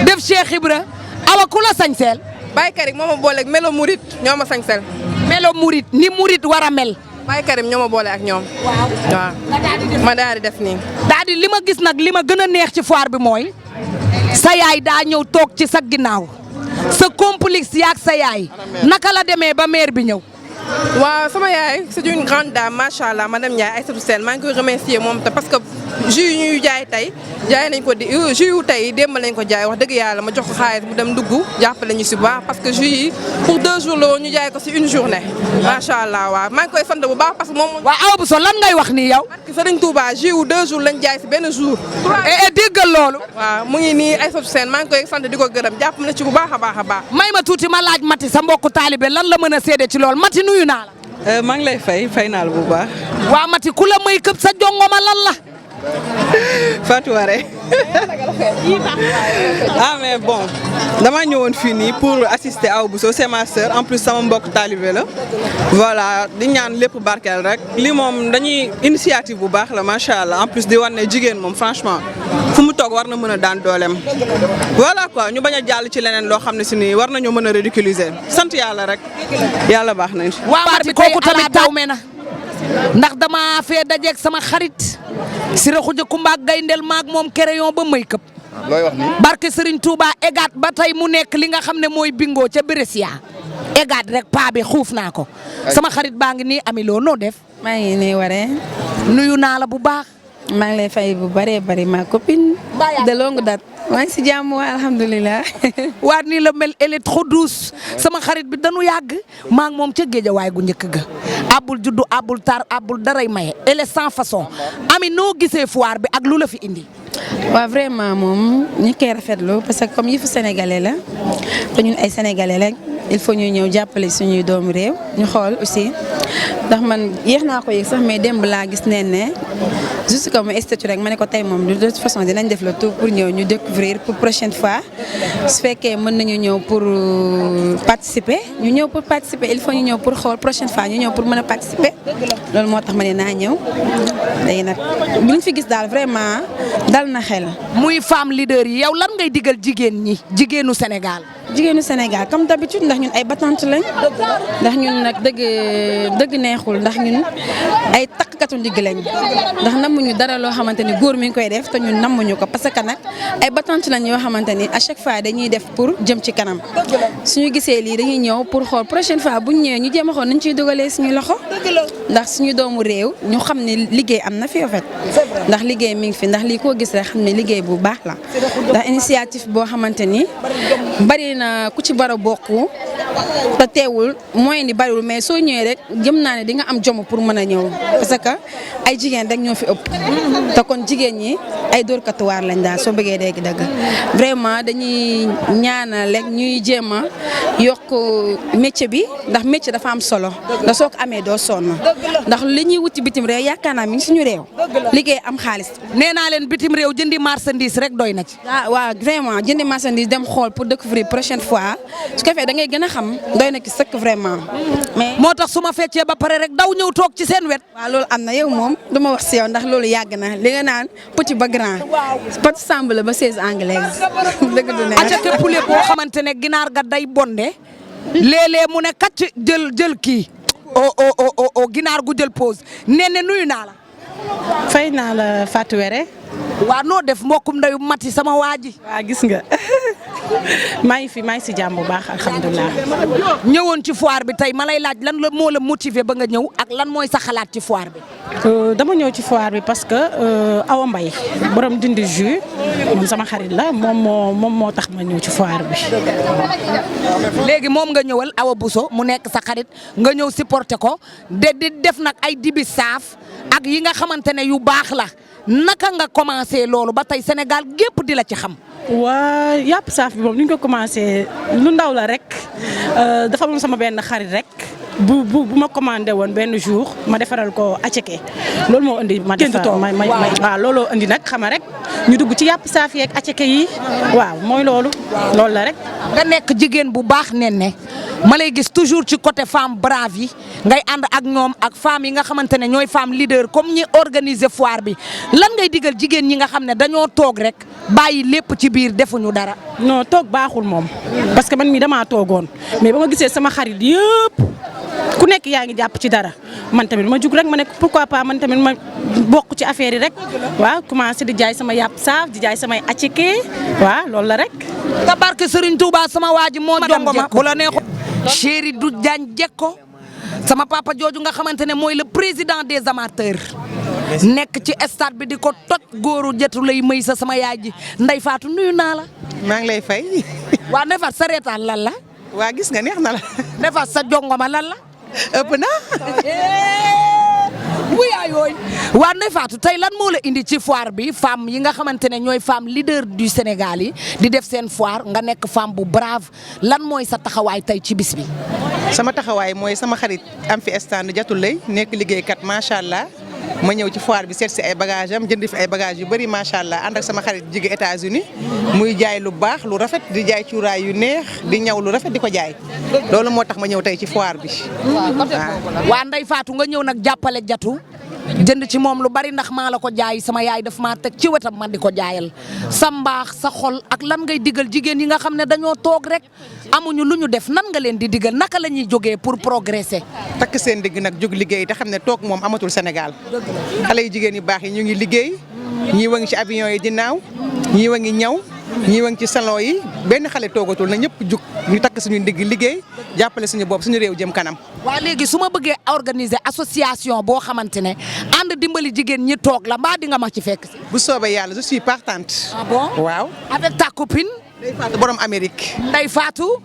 [SPEAKER 16] def Cheikh Ibra awa ku la sañseel.
[SPEAKER 12] Baye Karim moo ma booleeg melo murit ñoo ma sañseel.
[SPEAKER 16] melo murit ni murit war a mel.
[SPEAKER 12] Baye Karim ñoo ma boole ak ñoom. waaw ma daal di def nii.
[SPEAKER 16] daal di li ma gis nag li ma gën a neex ci foire bi mooy sa yaay daa ñëw toog ci sa ginnaaw sa complice yaak sa yaay naka la demee ba maire bi ñëw.
[SPEAKER 12] waaw sama yaay c'est une grande dame macha allah madame Ndiaye Aïssatou Sène maa ngi koy remercier moom te parce que jus yi ñuy jaay tey jaay nañ ko jus yu tey démb lañ ko jaay wax dëgg yàlla ma jox ko xaalis mu dem dugg jàppale ñu si bu baax parce que jus yi pour 2 jours la woon ñu jaay ko si une journée macha allah waaw maa ngi koy sant bu baax parce que moom.
[SPEAKER 16] waaw Awa Bousso lan ngay wax nii yow.
[SPEAKER 12] parce que Serigne Touba jus yu 2 jours lañ jaay si benn jour.
[SPEAKER 16] déggal loolu.
[SPEAKER 12] waaw mu ngi nii Aïssatou Sène maa ngi koy sant di ko gërëm jàpp na ci bu baax a baax a baax.
[SPEAKER 16] may ma tuuti ma laaj Mati sa mbokku taalibe lan la mën a seede ci loolu Mati nuyu naa la.
[SPEAKER 17] maa ngi lay fay naa la bu baax.
[SPEAKER 16] waa Mati ku la may këpp sa jongoma lan la.
[SPEAKER 17] Fatou Waré ah mais bon dama ñëwoon fii nii pour assister Awa Bousso c'est ma sœur en plus sama mbokk talibé la voilà di ñaan lépp barkeel rek lii moom dañuy initiative bu baax la macha allah en plus di wan ne jigéen moom franchement fu mu toog war na mën a daan dooleem voilà quoi ñu bañ a jàll ci leneen loo xam ne si nii war nañoo mën a ridiculiser sant yàlla rek yàlla baax nañ.
[SPEAKER 16] waa Mati kooku tamit taw me na ndax dama fee dajeeg sama xarit Sira Khoudia Kumba Gayndel maag moom crayon ba may këpp.
[SPEAKER 6] looy wax ni
[SPEAKER 16] barke Serigne Touba egaat ba tey mu nekk li nga xam ne mooy bingo ca Brescia egaat rek paa bi xuuf naa ko sama xarit baa ngi nii amiloo noo def.
[SPEAKER 18] maa ngi nii waree.
[SPEAKER 16] nuyu naa la bu baax.
[SPEAKER 18] maa ngi lay fay bu bëree bëri ma copine de longue date. maa ngi si jàmm waa alhamdulilah.
[SPEAKER 16] waa nii la mel elle est trop douce sama xarit bi dañu yàgg maa ngi moom ca géejawaay gu njëkk ga abul juddu abul tar abul daray maye elle est sans façon ami noo gisee foire bi ak lu la fi indi.
[SPEAKER 18] waaw vraiment moom ñu koy rafetlu parce que comme yëfu sénégalais la te ñun ay sénégalais la il faut ñu ñëw jàppale suñuy doomu réew ñu xool aussi ndax man yéex naa ko yëg sax mais démb laa gis ne juste comme statut rek ma ne ko tey moom de toute façon dinañ def le tout pour ñëw ñu découvrir pour prochaine fois su fekkee mën nañu ñëw pour participer ñu ñëw pour participer il faut ñu ñëw pour xool prochaine fois ñu ñëw pour mën a participer loolu moo tax ma ne naa ñëw léegi nag buñ fi gis daal vraiment dal na xel.
[SPEAKER 16] muy femme leader yi yow lan ngay digal jigéen ñi jigéenu Sénégal.
[SPEAKER 18] jigéenu Sénégal comme d'habitude ndax ñun ay battante lañ ndax ñun nag dëgg neexul ndax ñun ay takkatu ndigg lañ ndax namuñu dara loo xamante ni góor mi ngi koy def te ñun namuñu ko parce que nag ay battante lañ yoo xamante ni à chaque fois dañuy def pour jëm ci kanam suñu gisee lii dañuy ñëw pour xool prochaine fois buñ ñëwee ñu jéem a xool nañ ciy dugalee suñu loxo ndax suñu doomu réew ñu xam ne liggéey am na fi en fait ndax liggéey mi ngi fi ndax lii koo gis rek xam ne liggéey bu baax la ndax initiative boo xamante ni bari na ku ci bara bokk te teewul moyen ni bariwul mais soo ñëwee rek jëm naa ne di nga am jom pour mën a ñëw parce que ay jigéen rek ñoo fi ëpp te kon jigéen ñi ay dóorkatuwaar lañ daal soo bëggee dégg dëgg vraiment dañuy ñaanal rek ñuy jéem a yokk métier bi ndax métier dafa am solo ndax soo ko amee doo sonn ndax li ñuy wuti bitim réew yaakaar naa mi ngi suñu réew liggéey am xaalis.
[SPEAKER 16] nee naa leen bitim réew jëndi marchandise rek doy na ci.
[SPEAKER 18] waaw vraiment jëndi marchandise dem xool pour découvrir prochaine fois su ko defee da ngay gën a xam doy na ci sëkk vraiment. mais
[SPEAKER 16] moo tax su ma feccee ba pare rek daw ñëw toog ci seen wet.
[SPEAKER 18] waaw loolu am na yow moom du ma wax si yow ndax loolu yàgg na li nga naan petit ba grand petit semble ba 16 anglaise dëgg du ne.
[SPEAKER 16] acca poulet boo xamante ne ginaar ga day bonde léeg-léeg mu ne kàcc jël kii o ginaar gu jël pause nee ne nuyu naa la.
[SPEAKER 9] fay naa la Fatou Wéré.
[SPEAKER 16] waa noo def mbokkum ndayu Mati sama waa ji.
[SPEAKER 9] waa gis nga maa ngi si jàmm bu baax alhamdulilah.
[SPEAKER 16] ñëwoon ci foire bi tey ma lay laaj lan la moo la motiver ba nga ñëw ak lan mooy sa xalaat ci foire bi.
[SPEAKER 9] dama ñëw ci foire bi parce que Awa Mbaye borom dindi jus moom sama xarit la moom moo tax ma ñëw ci foire bi.
[SPEAKER 16] léegi moom nga ñëwal Awa Bousso mu nekk sa xarit nga ñëw supporter ko di def nag ay dibi saaf ak yi nga xamante ne yu baax la naka nga commencé loolu ba tey Sénégal gépp di la ci xam.
[SPEAKER 9] waa yàpp saaf bi moom ni ñu ko commencé lu ndaw la rek dafa moom sama benn xarit rek bu ma commandé woon benn jour ma defaral ko aceke loolu moo indi ma defar waaw looloo indi nag xama rek ñu dugg ci yàpp saaf yeeg aceke yi waaw mooy loolu la rek.
[SPEAKER 16] nga nekk jigéen bu baax ne ma lay gis toujours ci côté femme brave yi ngay ànd ak ñoom ak femmes yi nga xamante ne ñooy femme leader comme ñi organiser foire bi lan ngay digal jigéen ñi nga xam ne dañoo toog rek bàyyi lépp ci biir defuñu dara.
[SPEAKER 9] non toog baaxul moom parce que man mii damaa toogoon mais ba ma gisee sama xarit yëpp ku nekk yaa ngi jàpp ci dara man tamit ma jug rek ma ne pourquoi pas man tamit ma bokk ci affaire yi rek waaw commencé di jaay sama yàpp saaf di jaay samay acike waaw loolu la rek.
[SPEAKER 16] tabarke Serigne Touba sama waa ji moo jongo ma bu la neexoon chéri du jaañ jekko sama papa jooju nga xamante ne mooy le président des amateurs nekk ci stade bi di ko toj góoru jëtu lay may sa sama yaay ji Ndeye Fatou nuyu naa la.
[SPEAKER 19] maa ngi lay fay.
[SPEAKER 16] waa Ndeye Fatou sa reetaan lan la.
[SPEAKER 19] waa gis nga neex na la.
[SPEAKER 16] Ndeye Fatou sa jongoma lan la.
[SPEAKER 19] ëpp na.
[SPEAKER 16] wuyaa yooyu waa Ndeye Fatou tey lan moo la indi ci foire bi femme yi nga xamante ne ñooy femme leader du Sénégal yi di def seen foire nga nekk femme bu brave lan mooy sa taxawaay tey ci bis bi.
[SPEAKER 19] sama taxawaay mooy sama xarit am fi stand jatul lay nekk liggéeykat macha allah ma ñëw ci foire bi seet si ay bagages am jënd fi ay bagages yu bëri macha allah ànd ak sama xarit jóge États-Unis muy jaay lu baax lu rafet di jaay cuuraay yu neex di ñaw lu rafet di ko jaay loolu moo tax ma ñëw tey ci foire bi.
[SPEAKER 16] waa Ndeye Fatou nga ñëw nag jàppale jatu jënd ci moom lu bari ndax maa la ko jaay sama yaay daf maa teg ci wetam man di ko jaayal sa mbaax sa xol ak lan ngay digal jigéen yi nga xam ne dañoo toog rek amuñu lu ñu def nan nga leen di digal naka la ñuy jógee pour progresser.
[SPEAKER 19] takk seen digg nag jóg liggéey te xam ne toog moom amatul Sénégal xale yu jigéen yu baax yi ñu ngi liggéey ñii wa ngi ci avion yi di naaw ñii wa ngi ñaw ñii wa ngi ci salon yi benn xale toogatul na ñëpp jug ñu takk suñu ndigg liggéey jàppale suñu bopp suñu réew jëm kanam.
[SPEAKER 16] waa léegi su ma bëggee organiser association boo xamante ne ànd dimbali jigéen ñi toog la mbaa di nga ma ci fekk si.
[SPEAKER 19] bu soobee yàlla je suis partante.
[SPEAKER 16] ah bon
[SPEAKER 19] waaw.
[SPEAKER 16] avec ta copine.
[SPEAKER 19] Ndeye Fatou borom Amérique.
[SPEAKER 16] Ndeye Fatou.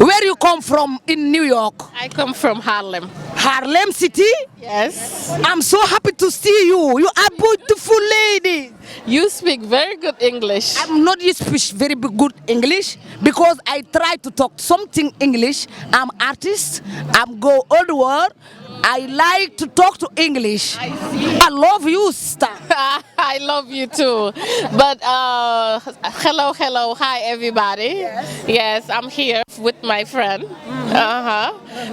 [SPEAKER 16] Where you come from in New York?
[SPEAKER 8] I come from Harlem.
[SPEAKER 16] Harlem City?
[SPEAKER 8] Yes.
[SPEAKER 16] I'm so happy to see you. You are beautiful lady.
[SPEAKER 8] You speak very good English.
[SPEAKER 16] I'm not you speak very good English because I try to talk something English. I'm artist. I'm go all the world. I like to talk to English. I love you, sister.
[SPEAKER 8] I love you too. But hello, hi everybody. Yes, I'm here with my friend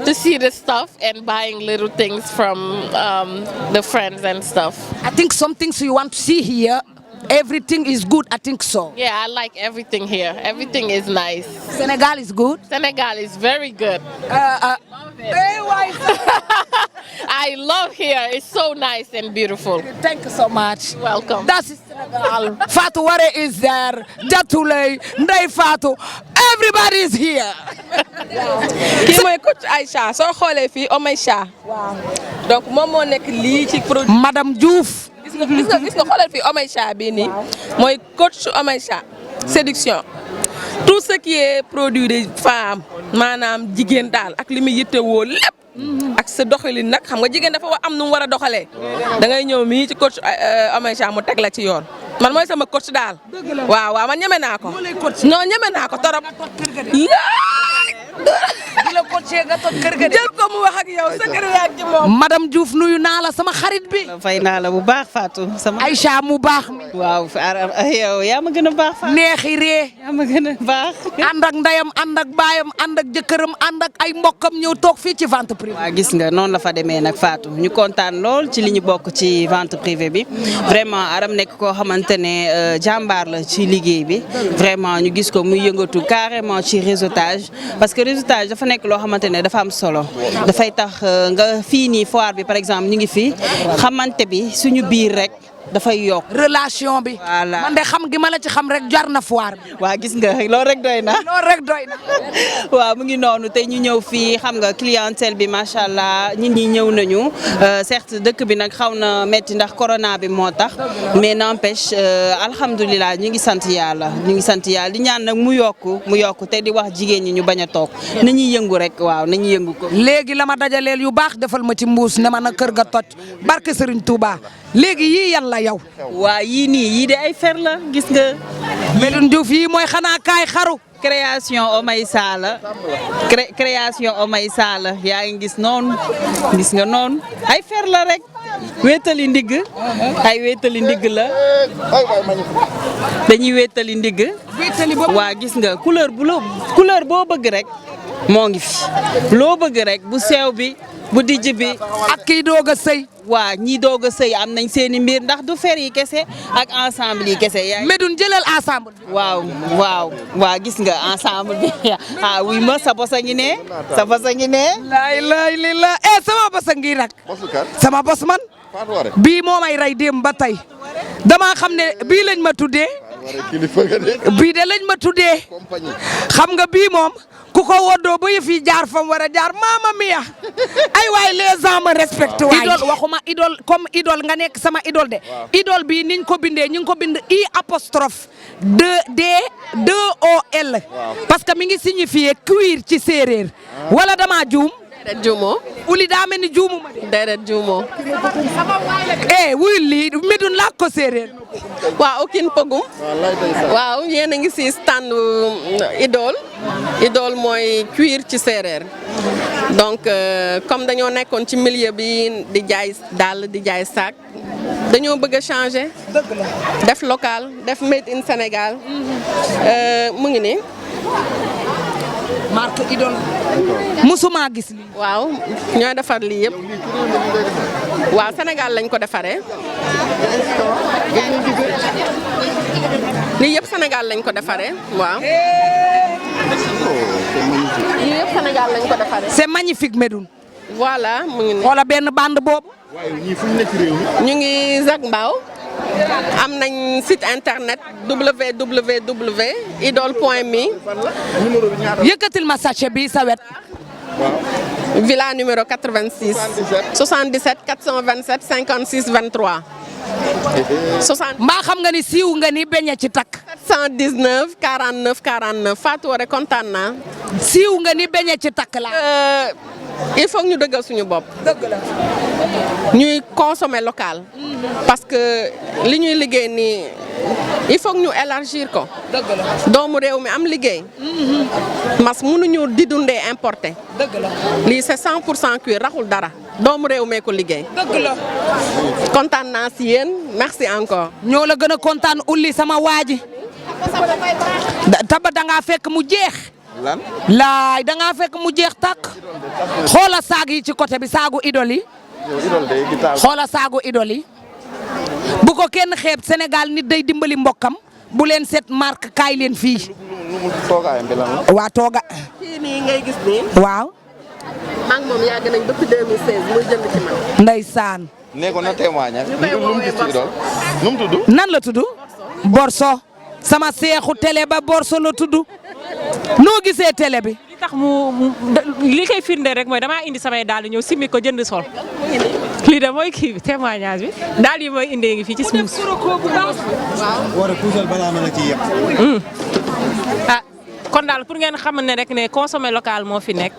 [SPEAKER 8] to see the stuff and buying little things from the friends and stuff.
[SPEAKER 16] I think some things you want to see here. Everything is good, I think so.
[SPEAKER 8] Yeah, I like everything here. Everything is nice.
[SPEAKER 16] Senegal is good?
[SPEAKER 8] Senegal is very good. I love here. It's so nice and beautiful.
[SPEAKER 16] Thank you so much.
[SPEAKER 8] Welcome.
[SPEAKER 16] That is Senegal. Fatou Waré is there. Jatoulay, Ndeye Fatou. Everybody is here.
[SPEAKER 12] kii mooy coach Aïcha soo xoolee fii Omaïcha. waaw donc moom moo nekk lii ci produit.
[SPEAKER 16] Madame Diouf.
[SPEAKER 12] gis nga xoolal fii Omaïcha bii nii mooy coach Omaïcha séduction tout ce qui est produit de femme maanaam jigéen daal ak li muy yittewoo lépp. ak sa doxalin nag xam nga jigéen dafa am nu mu war a doxalee. da ngay ñëw mii ci coach Omaïcha mu teg la ci yoon. man mooy sama coach daal. waaw man ñeme naa ko. non ñeme naa ko torop.
[SPEAKER 16] di la coaché nga toj kër ga de.
[SPEAKER 12] jël ko mu wax ak yow secret yaa ci moom.
[SPEAKER 16] madame Diouf nuyu naa la sama xarit bi.
[SPEAKER 20] fay naa la bu baax Fatou. sama
[SPEAKER 16] Aïcha mu baax mi.
[SPEAKER 20] waaw yow yaa ma gën a baax Fatou.
[SPEAKER 16] neexi ree.
[SPEAKER 20] yaa ma gën a baax.
[SPEAKER 16] ànd ak ndeyam ànd ak baayam ànd ak jëkkëram ànd ak ay mbokkam ñëw toog fii ci vente privée.
[SPEAKER 20] waaw gis nga noonu la fa demee nag Fatou ñu kontaan lool ci li ñu bokk ci vente privée bi vraiment Aram nekk koo xamante ne jàmbaar la ci liggéey bi vraiment ñu gis ko muy yëngatu carrément ci réseautage parce que réseautage dafa nekk loo xamante ne dafa am solo dafay tax nga fii nii foire bi par exemple ñu ngi fi xamante bi suñu biir rek dafay yokk
[SPEAKER 16] relation bi.
[SPEAKER 20] voilà
[SPEAKER 16] man de xam gi ma la ci xam rek jar na foire bi.
[SPEAKER 20] waa gis nga loolu rek doy na.
[SPEAKER 16] loolu rek doy na.
[SPEAKER 20] waaw mu ngi noonu tey ñu ñëw fii xam nga clientèle bi macha allah nit ñi ñëw nañu certes dëkk bi nag xaw na metti ndax corona bi moo tax mais n'empêche alhamdulilah ñu ngi sant yàlla di ñaan nag mu yokku te di wax jigéen ñi ñu bañ a toog nañuy yëngu rek waaw nañuy yëngu ko.
[SPEAKER 16] léegi la ma dajaleel yu baax defal ma ci mbuus ne ma na kër ga toj barke Serigne Touba léegi yii yan la yow.
[SPEAKER 20] waa yii nii yii de ay fer la gis nga.
[SPEAKER 16] Medoune Diouf yii mooy xanaa kaay xaru.
[SPEAKER 20] création Omaïcha la création Omaïcha la yaa ngi gis noonu gis nga noonu ay fer la rek wéetali ndigg ay wéetali ndigg la dañuy wéetali ndigg waa gis nga couleur boo bëgg rek moo ngi fi loo bëgg rek bu sew bi bu dijj bi
[SPEAKER 16] ak kii doog a sëy
[SPEAKER 20] waa ñii doog a sëy am nañ seeni mbir ndax du fer yi kese ak ensemble yi kese yaa
[SPEAKER 16] Medoune jëlal ensemble bi
[SPEAKER 20] waaw gis nga ensemble bi wuy ma sa bos a ngi ne
[SPEAKER 16] laay la sama bos a ngi nag sama bos man bii moo may rey démb ba tey dama xam ne bii lañ ma tuddee bii de lañ ma tuddee xam nga bii moom ku ko woddoo ba yëf yi jaar fam war a jaar Mamma Mia ay waay les gens me respectent waay idole waxuma idole comme idole nga nekk sama idole de idole bii niñ ko bindee ñu ngi ko bind I apostrophe 2OL parce que mi ngi signifié cuir ci séeréer wala dama juum
[SPEAKER 9] déedéet juumoo.
[SPEAKER 16] uli daa mel ni juumu ma de.
[SPEAKER 9] déedéet juumoo.
[SPEAKER 16] wuyul lii Médoune laa ko séeréer.
[SPEAKER 9] waaw Okin Pogum. waaw yéen a ngi si stand Idole. Idole mooy cuir ci séeréer. donc comme dañoo nekkoon ci milieu bi di jaay dàll di jaay sac dañoo bëgg a changer. def local def made in Sénégal. mu ngi nii.
[SPEAKER 16] marque Idole. musuma gis lii.
[SPEAKER 9] waaw ñooy defar lii yëpp. waaw Sénégal lañ ko defaree. lii yëpp Sénégal lañ ko defaree waaw. lii yëpp Sénégal lañ ko defaree.
[SPEAKER 16] c'est magnifique Médoune.
[SPEAKER 9] voilà mu ngi nii.
[SPEAKER 16] wala benn bande boobu.
[SPEAKER 9] ñu ngi Zac Mbao. am nañ site internet www.idole.me.
[SPEAKER 16] yëkkatil ma sachet bi sa wet.
[SPEAKER 9] villa numéro 86. 77 427 56 23. 60.
[SPEAKER 16] mbaa xam nga ni siiw nga ni beñe ci takk.
[SPEAKER 9] 719 49 49 Fatou Waré kontaan naa.
[SPEAKER 16] siiw nga ni beñe ci takk la.
[SPEAKER 9] il faut ñu dëggal suñu bopp.
[SPEAKER 16] dëgg la.
[SPEAKER 9] ñuy consommer local. parce que li ñuy liggéey nii il faut ñu élargir ko.
[SPEAKER 16] dëgg la.
[SPEAKER 9] doomu réew mi am liggéey. mas mënuñu di dundee importé.
[SPEAKER 16] dëgg la.
[SPEAKER 9] lii c'est 100% cuir raxul dara. doomu réew mee ko liggéey.
[SPEAKER 16] dëgg la.
[SPEAKER 9] kontaan naa si yéen merci encore.
[SPEAKER 16] ñoo la gën a kontaan ulli sama waaji. taba dangaa fekk mu jeex.
[SPEAKER 6] lan.
[SPEAKER 16] laay dangaa fekk mu jeex tàkk. xoola saag yi ci côté bi saagu Idole yi. xoola saagu Idole yi. bu ko kenn xeeb Sénégal nit day dimbali mbokkam bu leen set marque kaay leen fii. waa tooga.
[SPEAKER 9] kii nii ngay gis nii.
[SPEAKER 16] waaw.
[SPEAKER 9] maa ngi moom yàgg nañ depuis 2016 muy jënd ci man.
[SPEAKER 16] ndeysaan.
[SPEAKER 6] nee ko na témoignage.
[SPEAKER 9] ñu koy woowee Borso.
[SPEAKER 6] nu mu tudd.
[SPEAKER 16] nan la tudd. Borso. sama seexu télé ba Borso la tudd. noo gisee télé bi.
[SPEAKER 21] li tax li koy firnde rek mooy damaa indi samay daal ñëw simmi ko jënd sol. lii de mooy kii bi témoignage bi daal yi mooy indee ngi fii ci suuf.
[SPEAKER 6] war a puusal balaa ma la ciy yëpp.
[SPEAKER 21] ah kon daal pour ngeen xam ne rek ne consommer local moo fi nekk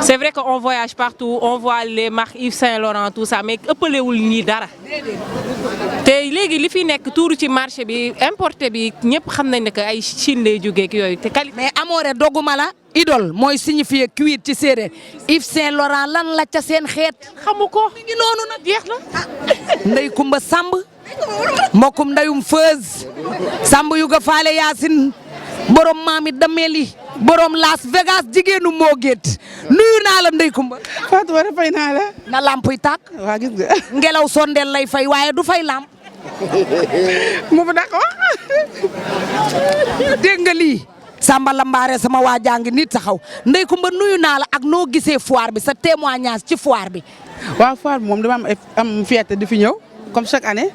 [SPEAKER 21] c'est vrai que on voyage partout on voit les marques Yves Saint Laurent tout ça mais ëppalewul ñii dara. te léegi li fi nekk tuuru ci marché bi importé bi ñëpp xam nañ ne que ay Chine lay jógee ak yooyu te qualité.
[SPEAKER 16] mais amoore doguma la. Idole mooy signifié cuir ci séeréer Yves Saint Laurent lan la ca seen xeet.
[SPEAKER 21] xamu ko
[SPEAKER 16] mi ngi noonu nag jeex na. ndey Kumba Samb mbokkum ndeyum Feuz Samb yu ga faale Yaasin borom maami Dameli borom Las Vegas jigéenu moo géet nuyu naa la ndey Kumba.
[SPEAKER 22] Fatou Waré fay naa la.
[SPEAKER 16] na lamp yi tàkk.
[SPEAKER 22] waa gis nga.
[SPEAKER 16] ngelaw sondeel lay fay waaye du fay lamp.
[SPEAKER 22] moo fa d'accord.
[SPEAKER 16] dégg nga lii. Samba Lambaare sama waa jàngi nit taxaw ndey Kumba nuyu naa la ak noo gisee foire bi sa témoignage ci foire bi.
[SPEAKER 22] waaw foire bi moom dama am fierté di fi ñëw comme chaque année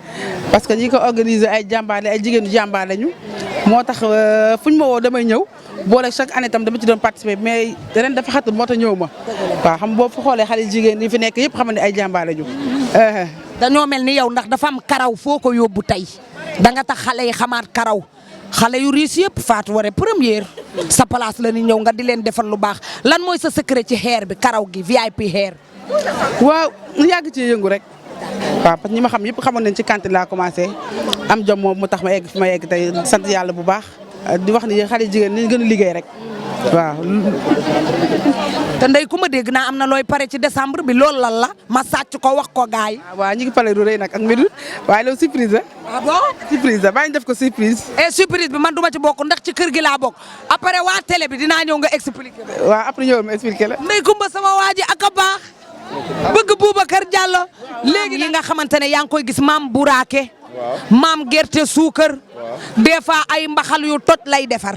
[SPEAKER 22] parce que ñi ko organiser ay jàmbaar ay jigéenu jàmbaar lañu moo tax fuñ ma woo damay ñëw boole chaque année tam dama ci doon participer mais ren dafa xatul moo tax ñëw ma waaw xam boo fa xoolee xale jigéen yi fi nekk yëpp xam ne ay jàmbaar lañu.
[SPEAKER 16] dañoo mel ni yow ndax dafa am karaw foo ko yóbbu tey da nga tax xale yi xamaat karaw. xale yu riis yëpp Fatou Waré première sa place la ni ñëw nga di leen defal lu baax lan mooy sa secret ci hair bi karaw gi VIP hair.
[SPEAKER 22] waaw yàgg ci yëngu rek waaw parce que ñi ma xam yëpp xamoon nañ ci cantine laa commencé am jom moom mu tax ma egg fi ma egg tey sant yàlla bu baax di wax ni xale jigéen ñi gën a liggéey rek waaw.
[SPEAKER 16] te ndey ku ma dégg naa am na looy pare ci décembre bi loolu lan la ma sàcc ko wax ko gaay
[SPEAKER 22] waaw ñu ngi pare lu rëy nag ak Médoune waaye loolu surprise la.
[SPEAKER 16] ah bon
[SPEAKER 22] surprise la baa ñu def ko surprise.
[SPEAKER 16] surprise bi man duma ci bokk ndax ci kër gi laa bokk après waa télé bi dinaa ñëw nga expliquer.
[SPEAKER 22] waaw après ñëw ma expliquer la.
[SPEAKER 16] ndey Kumba sama waa ji ak a baax bëgg Boubacar Diallo léegi yi nga xamante ne yaa ngi koy gis maam buraake maam gerte suukar des fois ay mbaxal yu toj lay defar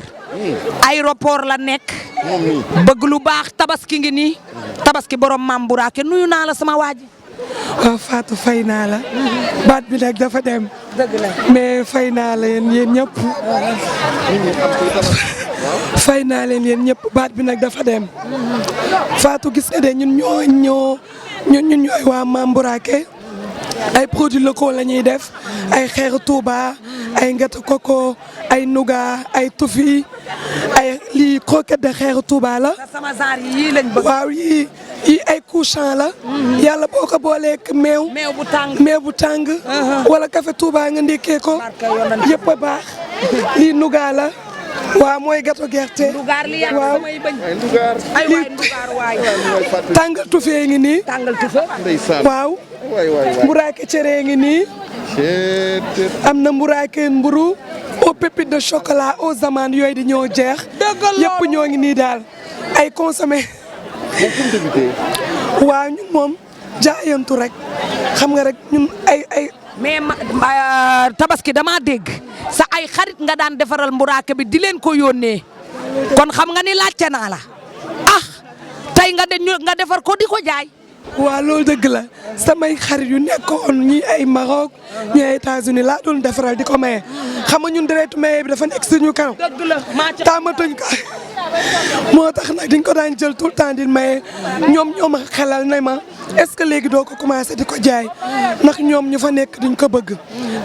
[SPEAKER 16] aéroport la nekk bëgg lu baax tabaski ngi nii tabaski borom maam buraake nuyu naa la sama waa ji.
[SPEAKER 15] waaw Fatou fay naa la baat bi nag dafa dem mais fay naa la yéen ñëpp fay naa leen yéen ñëpp baat bi nag dafa dem Fatou gis nga de ñun ñooy waa Mambourake ay produits locaux la ñuy def ay xeeru Touba ay ngata koko ay nougat ay tufi ay lii croquette de xeeru Touba la waaw yii ay couchant la yàlla boo ko booleek meew bu tàng wala café Touba nga ndékkee ko yëpp a baax lii nougat la waaw mooy gâteau gerte waaw tàngal tufee ngi nii waaw mburaake cere ngi nii am na mburaake mburu aux pépites de chocolat aux amandes yooyu di ñoo jeex yëpp ñoo ngi nii daal ay consommé waaw ñun moom jaayantu rek xam nga rek ñun ay
[SPEAKER 16] mais tabaski dama dégg sa ay xarit nga daan defaral mburaake bi di leen ko yónnee kon xam nga ni laajte naa la tey nga defar ko di ko jaay.
[SPEAKER 15] waaw loolu dëgg la samay xarit yu nekkoon ñi ay Maroc ñi ay États-Unis laa doon defaral di ko maye xam nga ñun deretu maye bi dafa nekk suñu kanam taamatuñ ko moo tax nag diñ ko daan jël tout le temps di maye ñoom xelal ne ma est-ce que léegi doo ko commencé di ko jaay ndax ñoom ñu fa nekk diñ ko bëgg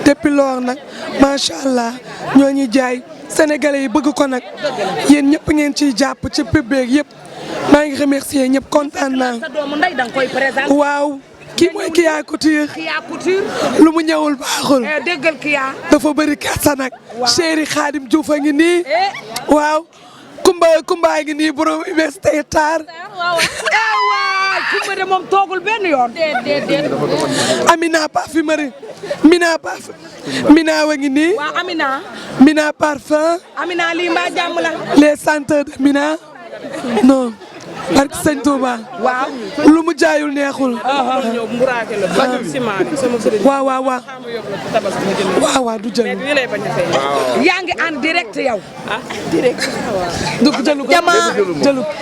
[SPEAKER 15] depuis loor nag macha allah ñoo ñuy jaay sénégalais yi bëgg ko nag yéen ñëpp ngeen ciy jàpp ci pub beeg yëpp maa ngi remercier ñëpp kontaan naa waaw kii mooy Kia Couture lu mu ñëwul baaxul
[SPEAKER 16] déggal Kia
[SPEAKER 15] dafa bëri kersa nag chéri Khadim Diouf a ngi nii waaw Kumba ngi nii borom université tar
[SPEAKER 16] Kumba de moom toogul benn yoon
[SPEAKER 15] Amina parfumerie Mina wa ngi nii
[SPEAKER 16] waaw
[SPEAKER 15] Mina parfum
[SPEAKER 16] Amina lii mbaa jàmm la
[SPEAKER 15] les senteurs de Mina non barke Sëñ Touba
[SPEAKER 16] waaw
[SPEAKER 15] lu mu jaayul neexul waaw du jël
[SPEAKER 16] yaa ngi en direct yow
[SPEAKER 15] du jëlu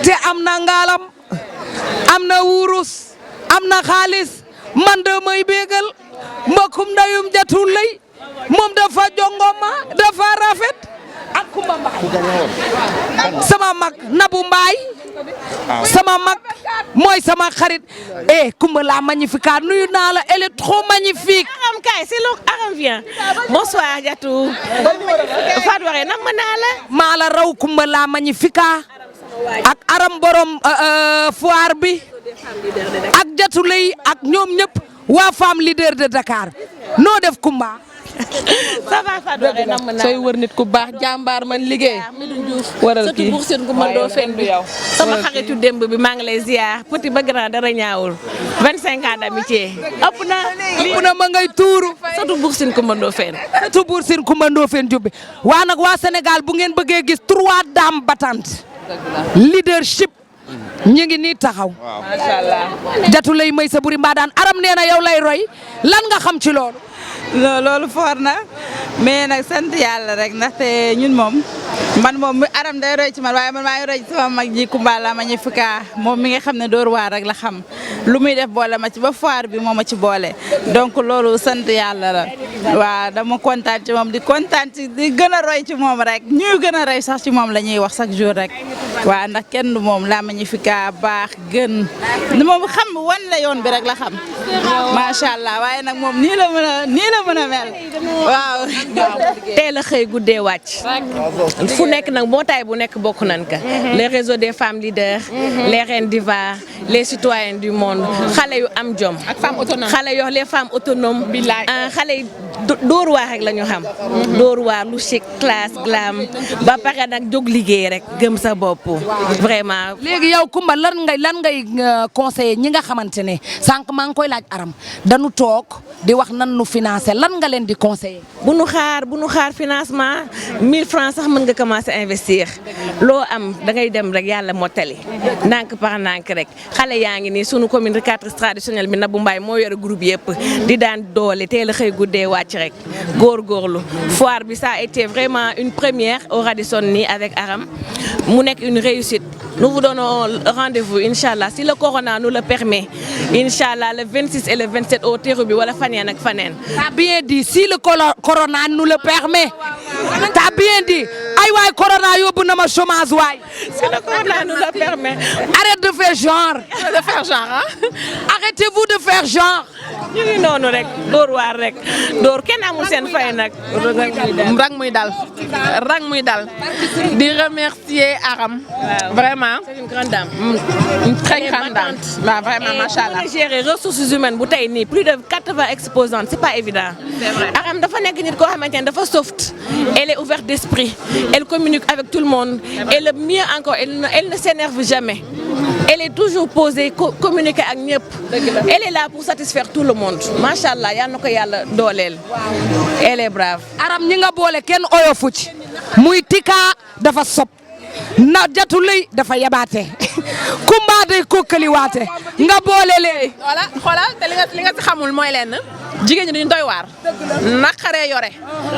[SPEAKER 16] te am na ngaalam am na wurus am na xaalis man de may bégal mbokkum ndayum jatul lay moom dafa jongoma dafa rafet ak Kumba Mbaay sama mag Nabu Mbaay sama mag mooy sama xarit Kumba la magnifique nuyu naa la elle est trop magnifique.
[SPEAKER 21] Aram kay c'est donc Aram vient. Bonsoir Diatou. Fatou Waré nam naa la.
[SPEAKER 16] maa la raw Kumba la magnifique ak Aram borom foire bi ak Diatou lay ak ñoom ñëpp waa femme leader de Dakar noo def Kumba.
[SPEAKER 21] ça va Fatou Waré nam naa la
[SPEAKER 3] sooy wër nit ku baax jàmbaar man liggéey. waral kii
[SPEAKER 21] surtout pour seen Kumba doo fen bi sama xaritu démb bi maa ngi lay ziar petit ba grand dara ñaawul 25 ans d'amitié ëpp na
[SPEAKER 16] ma ngay tuuru
[SPEAKER 21] surtout Bour Sine Kumba Ndofène
[SPEAKER 16] surtout Bour Sine Kumba Ndofène jubbi waa nag waa Sénégal bu ngeen bëggee gis 3 dames battantes leadership ñu ngi nii taxaw
[SPEAKER 21] macha allah
[SPEAKER 16] Diatou lay may sa buri mbaa daan Aram nee na yow lay roy lan nga xam ci loolu
[SPEAKER 2] loolu foor na mais nag sant yàlla rek ndaxte ñun moom man moom Aram day roy ci man waaye man maa ngi roy ci sama mag ji Kumba la magnifique moom mi nga xam ne door waar rek la xam lu muy def boole ma ci ba foire bi moo ma ci boole donc loolu sant yàlla la waaw dama kontaan ci moom di kontaan ci di gën a roy ci moom rek ñuy gën a roy sax ci moom la ñuy wax chaque jour rek waaw ndax kenn du moom la magnifique baax gën moom xam wan la yoon bi rek la xam macha allah waaye nag moom nii la mën a mel waaw
[SPEAKER 21] teel a xëy guddee wàcc fu nekk nag mbootaay bu nekk bokk nan ka les réseaux des femmes leaders les reines divas les citoyennes du monde xale yu am jom xale yoo les femmes autonomes xale yi dóor waar rek la ñu xam dóor waar lu chic classe glam ba pare nag jóg liggéey rek gëm sa bopp vraiment
[SPEAKER 16] léegi yow Kumba lan ngay conseiller ñi nga xamante ne sànq maa ngi koy laaj Aram dañu toog di wax nan nu financer lan nga leen di conseiller
[SPEAKER 21] bu nu xaar financement 1000 francs sax mën nga commencer investir loo am da ngay dem rek yàlla mottali ndànk par ndànk rek xale yaa ngi nii sunu communicatrice traditionnelle bi Nabou Mbaye moo yore groupe yëpp di daan doole teel a xëy guddee wàcc
[SPEAKER 4] rek góorgóorlu foire bi ça a été vraiment une première au Radisson nii avec Aram mu nekk une réussite. Nous vous donnons rendez-vous inchallah si le corona nous le permet inchallah le 26 et le 27 au Terrou-Bi wala faneen ak faneen.
[SPEAKER 16] T'as bien dit si le corona nous le permet. T'as bien dit ay waay corona yóbbu na ma chômage waay.
[SPEAKER 4] Si le corona nous le permet.
[SPEAKER 16] Arrête de faire genre. Arrêtez-vous de faire genre.
[SPEAKER 4] ñu ngi noonu rek dóor waar rek dóor kenn amul seen fay nag.
[SPEAKER 8] rang muy dal di remercier Aram. Vraiment
[SPEAKER 4] c'est une grande dame.
[SPEAKER 8] Une très grande dame. Bah, vraiment machallah.
[SPEAKER 4] Gérer ressources humaines bu tey nii plus de 80 exposantes c'est pas évident.
[SPEAKER 8] C'est vrai.
[SPEAKER 4] Aram dafa nekk nit koo xamante ne dafa soft. Elle est ouverte d'esprit. Elle communique avec tout le monde. Et le mieux encore elle ne s'énerve jamais. Elle est toujours posée communiquer ak ñëpp. Elle est là pour satisfaire tout le monde. Machallah yal na ko yàlla dooleel. Elle est brave.
[SPEAKER 16] Aram ñi nga boole kenn oyofu ci muy Tika dafa sob na jatu lëy dafa yabaate Kumba day kokkaliwaate nga boole lee.
[SPEAKER 8] voilà xoolal te li nga ci xamul mooy lenn jigéen ñi dañu doy waar naqaree yore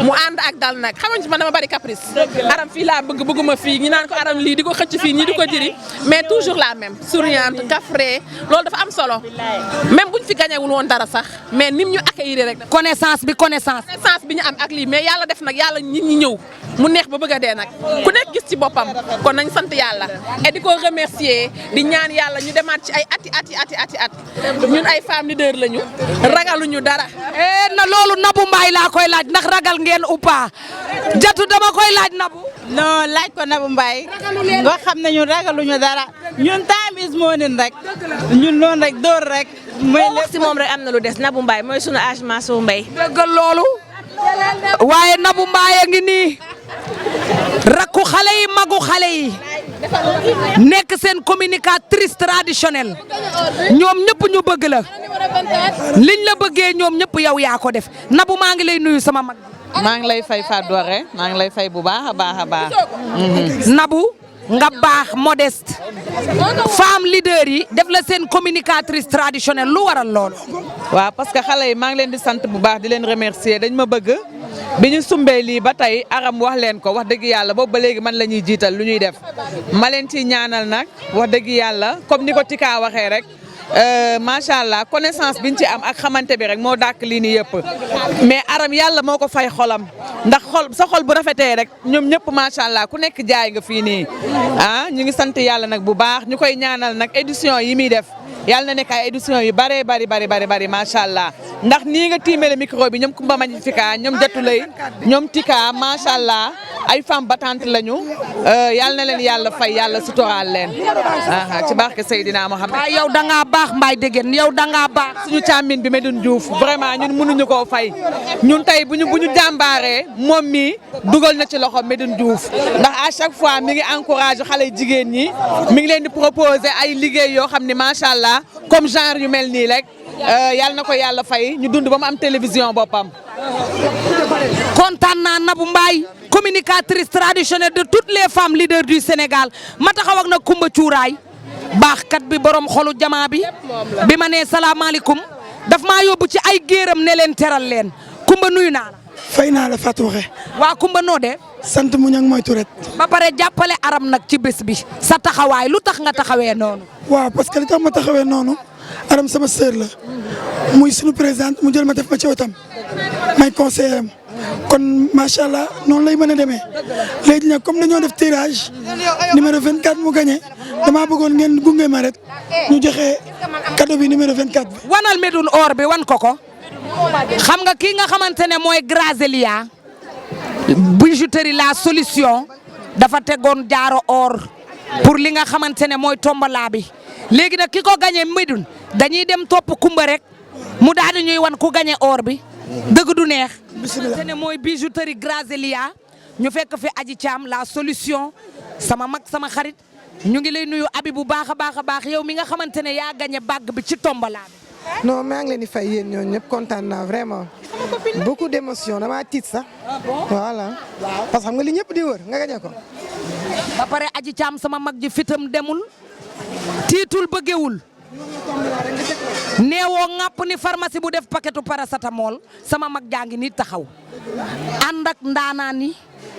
[SPEAKER 8] mu ànd ak dal nag xamuñ ci man dama bari caprice. Aram fii laa bëgguma fii ñi naan ko Aram lii di ko xëcc fii ñi di ko jëri mais toujours la même souriante kafre loolu dafa am solo même buñ fi gañewul woon dara sax mais nim ñu accueillir rek.
[SPEAKER 16] connaissance bi ñu
[SPEAKER 8] am ak lii mais yàlla def nag yàlla nit ñi ñëw mu neex ba bëgg a dee nag ku nekk gis ci boppam kon nañ sant yàlla et di ko remercier di ñaan yàlla ñu demaat ci ay at ñun ay femmes leaders lañu ragaluñu dara.
[SPEAKER 16] na loolu Nabou Mbaye laa koy laaj ndax ragal ngeen ou pas jatu dama koy laaj Nabou.
[SPEAKER 2] non laaj ko Nabou Mbaye nga xam ne ñun ragaluñu dara ñun time is morning rek ñun loolu rek door rek.
[SPEAKER 4] mooy lépp si moom rek am na lu des Nabou Mbaye mooy sunu âge Mansour Mbaye.
[SPEAKER 16] dëggal loolu waaye Nabou Mbaye a ngi nii rakku xale yi magu xale yi nekk seen communicatrice traditionnelle ñoom ñëpp ñu bëgg la liñ la bëggee ñoom ñëpp yow yaa ko def Nabou maa ngi lay nuyu sama mag.
[SPEAKER 22] maa ngi lay fay Fatou Doré maa ngi lay fay bu baax a baax.
[SPEAKER 16] Nabou nga baax modeste femme leader yi def la seen communicatrice traditionnelle lu waral loolu.
[SPEAKER 22] waaw parce que xale yi maa ngi leen di sant bu baax di leen remercier dañ ma bëgg bi ñu sumbee lii ba tey Aram wax leen ko wax dëgg yàlla boobu ba léegi man la ñuy jiital lu ñuy def ma leen ciy ñaanal nag wax dëgg yàlla comme ni ko Tika waxee rek. macha allah connaissance biñ ci am ak xamante bi rek moo dàkk lii nii yëpp mais Aram yàlla moo ko fay xolam ndax sa xol bu rafetee rek ñoom ñëpp macha allah ku nekk jaay nga fii nii ñu ngi sant yàlla nag bu baax ñu koy ñaanal nag édition yi muy def yàlla na nekk ay édition yu bari macha allah ndax nii nga tiimale micro bi ñoom Kumba Magnifica ñoom Jatulay ñoom Tika macha allah ay femmes battantes lañu yàlla na leen yàlla fay yàlla sutural leen ci barke Seydina Mohamed.
[SPEAKER 16] waaw yow da ngaa baax Mbaye Degen yow da ngaa baax.
[SPEAKER 22] suñu càmmin bi Medoune Diouf vraiment ñun mënuñu koo fay ñun tey bu ñu jàmbaaree moom mi dugal na ci loxo Medoune Diouf ndax à chaque fois mi ngi encouragé xale jigéen ñi mi ngi leen di proposer ay liggéey yoo xam ne macha allah comme genre yu mel nii rek yàlla na ko yàlla fay ñu dund ba mu am télévision boppam.
[SPEAKER 16] kontaan naa Nabou Mbaye communicatrice traditionnelle de toutes les femmes leaders du Sénégal ma taxaw ak nag Kumba Cuuraay baaxkat bi borom xolu jamaa bi ma nee salaamaaleykum daf maa yóbbu ci ay géeram ne leen teral leen Kumba nuyu naa la.
[SPEAKER 15] fay naa la Fatou waxe
[SPEAKER 16] waa Kumba noo de.
[SPEAKER 15] sant mu ñang mooy turet.
[SPEAKER 16] ba pare jàppale Aram nag ci bés bi sa taxawaay lu tax nga taxawee noonu.
[SPEAKER 15] waaw parce que li tax ma taxawee noonu Aram sama sœur la muy sunu présidente mu jël ma def ma ci wetam may conseiller am kon macha allah noonu lay mën a demee léegi nag comme dañoo def tirage numéro 24 mu gagné damaa bëggoon ngeen gunge ma rek ñu joxe cadeau bi numéro 24 bi.
[SPEAKER 16] wanal Medoune or bi wan ko xam nga kii nga xamante ne mooy Grazelia bijouterie la solution dafa tegoon jaaro or pour li nga xamante ne mooy tombola bi léegi nag ki ko gagné Medoune dañuy dem topp Kumba rek mu daal di ñuy wan ku gagné or bi dëgg du neex. bisimilah ne mooy bijouterie Grazelia ñu fekk fi Aji Thiam la solution sama mag sama xarit ñu ngi lay nuyu abi bu baax a baax yow mi nga xamante ne yaa gagné bàgg bi ci tombola bi.
[SPEAKER 5] non maa ngi leen di fay yéen ñooñu ñëpp kontaan naa vraiment beaucoup d'émotion damaa tiit sax voilà parce que xam nga li ñëpp di wër nga gañe ko.
[SPEAKER 16] ba pare Aji Thiam sama mag ji fitam demul tiitul bëggewul neewoo ŋàpp ni pharmacie bu def paquetu paracetamol sama mag jaa ngi nii taxaw ànd ak ndaanaan yi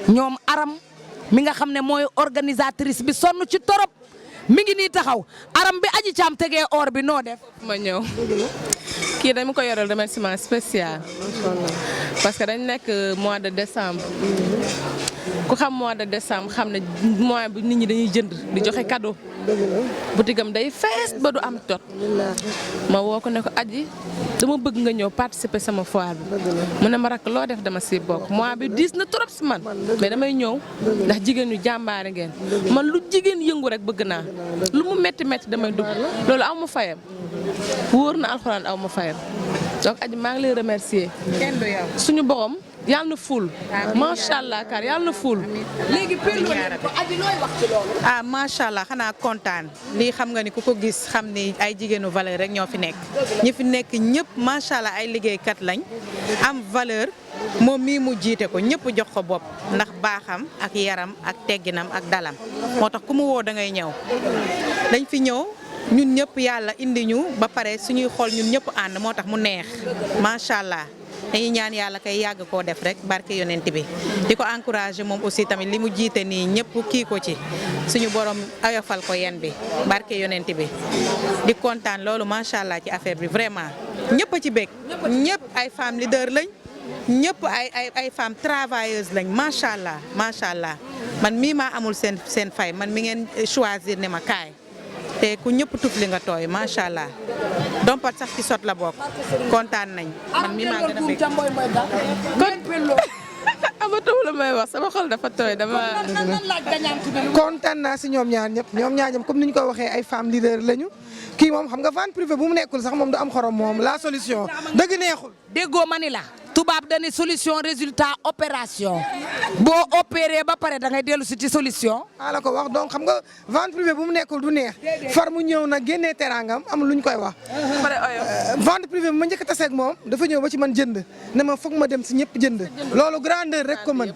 [SPEAKER 16] ñoom aram mi nga xam ne mooy organisatrice bi sonn ci torop mi ngi nii taxaw aram bi Adji Thiam tegee or bi noo def.
[SPEAKER 8] ma ñëw kii dama ko yoral remerciement spécial parce que dañ nekk mois de décembre ku xam mois de décembre xam ne mois bi nit ñi dañuy jënd di joxe cadeau boutique-am day fees ba du am jot ma woo ko ne ko Adji dama bëgg nga ñëw participer sama foire bi mu ne ma rakk loo def dama si bokk mois bi diis na trop si man mais damay ñëw ndax jigéen ñu jàmbaare ngeen man lu jigéen yëngu rek bëgg naa lu mu métti métti damay dugg loolu aw ma fayam wóor na alxuraan aw ma fayam donc Adji maa ngi lay remercier
[SPEAKER 18] kenn du yow
[SPEAKER 8] suñu borom yàlla na ful macha allah kar yàlla na ful.
[SPEAKER 16] léegi Adji looy wax ci loolu.
[SPEAKER 19] ah macha allah xanaa kontaan lii xam nga ni ku ko gis xam ni ay jigéenu valeur rek ñoo fi nekk ñi fi nekk ñëpp macha allah ay liggéeykat lañ am valeur moom mii mu jiite ko ñëpp jox ko bopp ndax baaxam ak yaram ak tegginam ak dalam moo tax ku mu woo da ngay ñëw dañ fi ñëw ñun ñëpp yàlla indi ñu ba pare suñuy xool ñun ñëpp ànd moo tax mu neex macha allah. dañuy ñaan yàlla kay yàgg koo def rek barke yonent bi di ko encouragé moom aussi tamit li mu jiite nii ñëpp kii ko ci suñu borom ayofal ko yen bi barke yonent bi di kontaan loolu macha allah ci affaire bi vraiment ñëpp a ci bég ñëpp ay femmes leader lañ ñëpp ay femmes travailleuses lañ macha allah man mii maa amul seen fay man mi ngeen choisir ne ma kaay te ku ñëpp tufli nga tooy macha allah dompat sax ci sot la bokk kontaan nañ man mi maa gën a bëgg
[SPEAKER 8] kon amatuma la may wax sama xol dafa tooy dama.
[SPEAKER 5] kontaan naa si ñoom ñaar ñëpp comme ni ñu ko waxee ay femmes leader lañu kii moom xam nga vente privée bu mu nekkul sax moom du am xorom moom la solution dëgg neexul.
[SPEAKER 16] déggoo ma ni la. tubaab dañu solution résultat opération boo opéré ba pare da ngay dellu si ci solution.
[SPEAKER 5] maa la ko wax donc xam nga vente privée bu mu nekkul du neex far mu ñëw nag génnee teraangam amul lu ñu koy wax. vente privée bu ma njëkk a taseeg moom dafa ñëw ba ci man jënd ne ma foog ma dem si ñëpp jënd loolu grandeur rek ko mën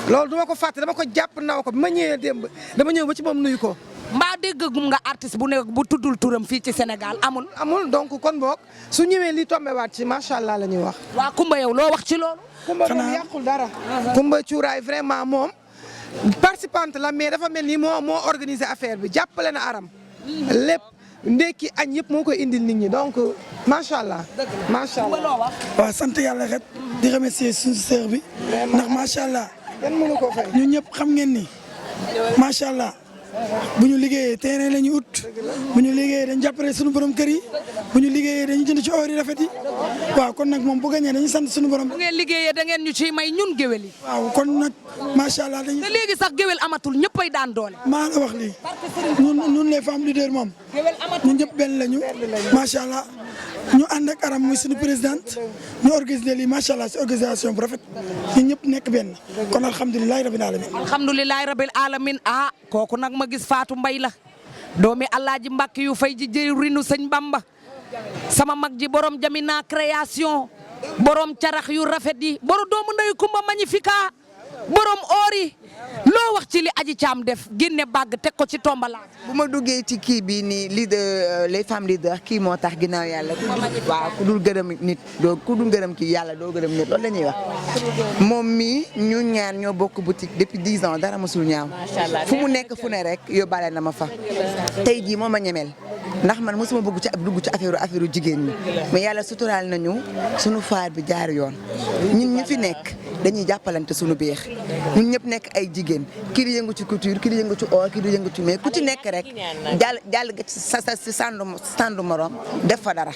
[SPEAKER 5] loolu duma ko fàtte dama ko jàpp naw ko bi ma ñëwee démb dama ñëw ba ci moom nuyu ko.
[SPEAKER 16] mbaa déggagum nga artiste bu ne bu tuddul turam fii ci Sénégal amul
[SPEAKER 5] donc kon boog su ñëwee li tombé waat ci macha allah la ñuy wax.
[SPEAKER 16] waa Kumba yow loo wax ci loolu.
[SPEAKER 5] Kumba moom yàqul dara. Kumba Cuuraay vraiment moom participante la mais dafa mel ni moo organisé affaire bi jàppale na aram lépp ndekki añ yëpp moo koy indil nit ñi donc macha allah. macha allah
[SPEAKER 15] waaw sant yàlla rek di remercier suñu sœur bi ndax macha allah.
[SPEAKER 5] kenn mënu ko fay
[SPEAKER 15] ñun ñëpp xam ngeen ni macha allah. bu ñu liggéeyee terrain la ñu ut bu ñu liggéeyee dañu jàppale suñu borom kër yi bu ñu liggéeyee dañu jënd ci or yi rafet yi waaw kon nag moom bu gañee dañu sant suñu borom.
[SPEAKER 16] bu ngeen liggéeyee da ngeen ñu ciy may ñun géwél yi.
[SPEAKER 15] waaw kon nag macha allah dañuy.
[SPEAKER 16] te léegi sax géwél amatul ñëppay daan doole.
[SPEAKER 15] maa la wax lii ñun les femmes leaders moom ñun ñëpp benn lañu macha allah ñu ànd ak aram muy suñu présidente ñu organiser lii macha allah si organisation bu rafet ñun ñëpp nekk benn kon alhamdulilah rabil alamin.
[SPEAKER 16] alhamdulilah rabil alamin kooku nag ma gis Fatou Mbaye la doomi Alaaji Mbàkke yu fay ji jëriñu sëñ Bamba sama mag ji borom Jamina création borom carax yu rafet yi borom doomu ndeyu Kumba magnifica borom or yi loo wax ci li Adji Thiam def génne bàgg teg ko ci tombalaat.
[SPEAKER 7] bu ma duggee ci kii bi nii leader les femmes leaders kii moo tax ginnaaw yàlla waaw ku dul gërëm nit doo ku dul gërëm kii yàlla doo gërëm nit loolu la ñuy wax moom mii ñu ñaar ñoo bokk boutique depuis 10 ans dara mosul ñaaw fu mu nekk fu ne rek yóbbaale na ma fa tey jii moo ma ñemel ndax man mosuma bëgg ci dugg ci affaire jigéen ñi mais yàlla suturaal nañu sunu faar bi jaar yoon ñun ñu fi nekk dañuy jàppalante sunu biir ñun ñëpp nekk ay jigéen kii di yëngu ci couture kii di yëngu ci or kii di yëngu ci mais ku ci nekk rek jàll nga ci sa sandu morom def fa dara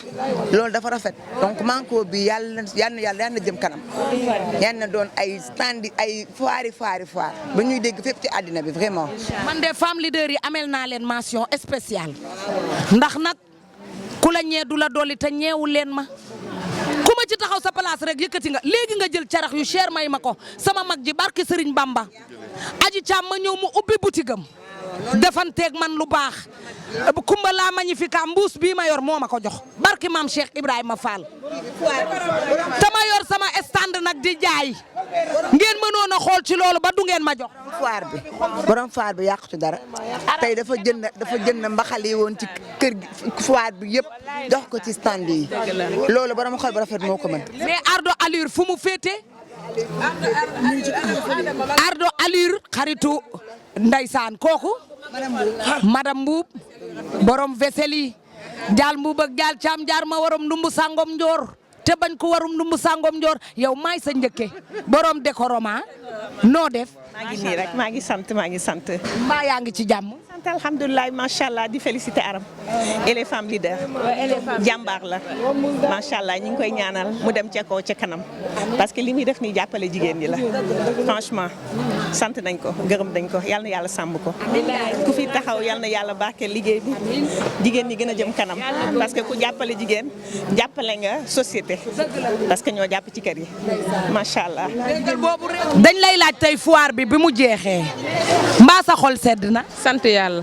[SPEAKER 7] loolu dafa rafet donc manko bi yàlla na jëm kanam yàlla na doon ay stand ay foire ba ñuy dégg fépp ci àddina bi vraiment.
[SPEAKER 16] man de femme leader yi amel naa leen mention spéciale ndax nag ku la ñee du la dolli te ñeewu leen ma. ku ma ci taxaw sa place rek yëkkati nga léegi nga jël carax yu cher may ma ko sama mag ji barke Serigne Bamba Adji Thiam ma ñëw mu ubbi boutique am defanteeg man lu baax Kumba la magnifica mbuus bii ma yor moo ma ko jox barke maam Cheikh Ibrahima Fall te ma yor sama stand nag di jaay ngeen mënoon a xool ci loolu ba du ngeen ma jox.
[SPEAKER 7] borom foire bi yàqu ci dara tey dafa jënd mbaxal yi woon ci kër gi foire bi yëpp jox ko ci stand yi loolu borom xol bu rafet moo ko mën.
[SPEAKER 16] mais Ardo Allure fu mu féete. Ardo Allure xaritu ndeysaan kooku madame Mbuub borom vaisselle yi jaal Mbuub ak jaal Caam jaar ma warom ndumbu sangom njoor te bañ ko warum ndumbu sangom njoor yow maay sa njëkke borom décoroma noo def.
[SPEAKER 10] maa ngi nii rek maa ngi sant.
[SPEAKER 16] mbaa yaa ngi ci jàmm.
[SPEAKER 10] sant alhamdulilah macha allah di féliciter Aram. et les femmes leaders. jàmbaar la. macha allah ñu ngi koy ñaanal mu dem ca kaw ca kanam. parce que li muy def nii jàppale jigéen ñi la. franchement sant nañ ko gërëm nañ ko yal na yàlla sàmm ko. ku fi taxaw yal na yàlla barkeel liggéey bi. jigéen ñi gën a jëm kanam. parce que ku jàppale jigéen jàppale nga société. parce que ñoo jàpp ci kër yi. macha allah.
[SPEAKER 16] dañ lay laaj tey foire bi mu jeexee mbaa sa xol sedd na.
[SPEAKER 8] sant yàlla.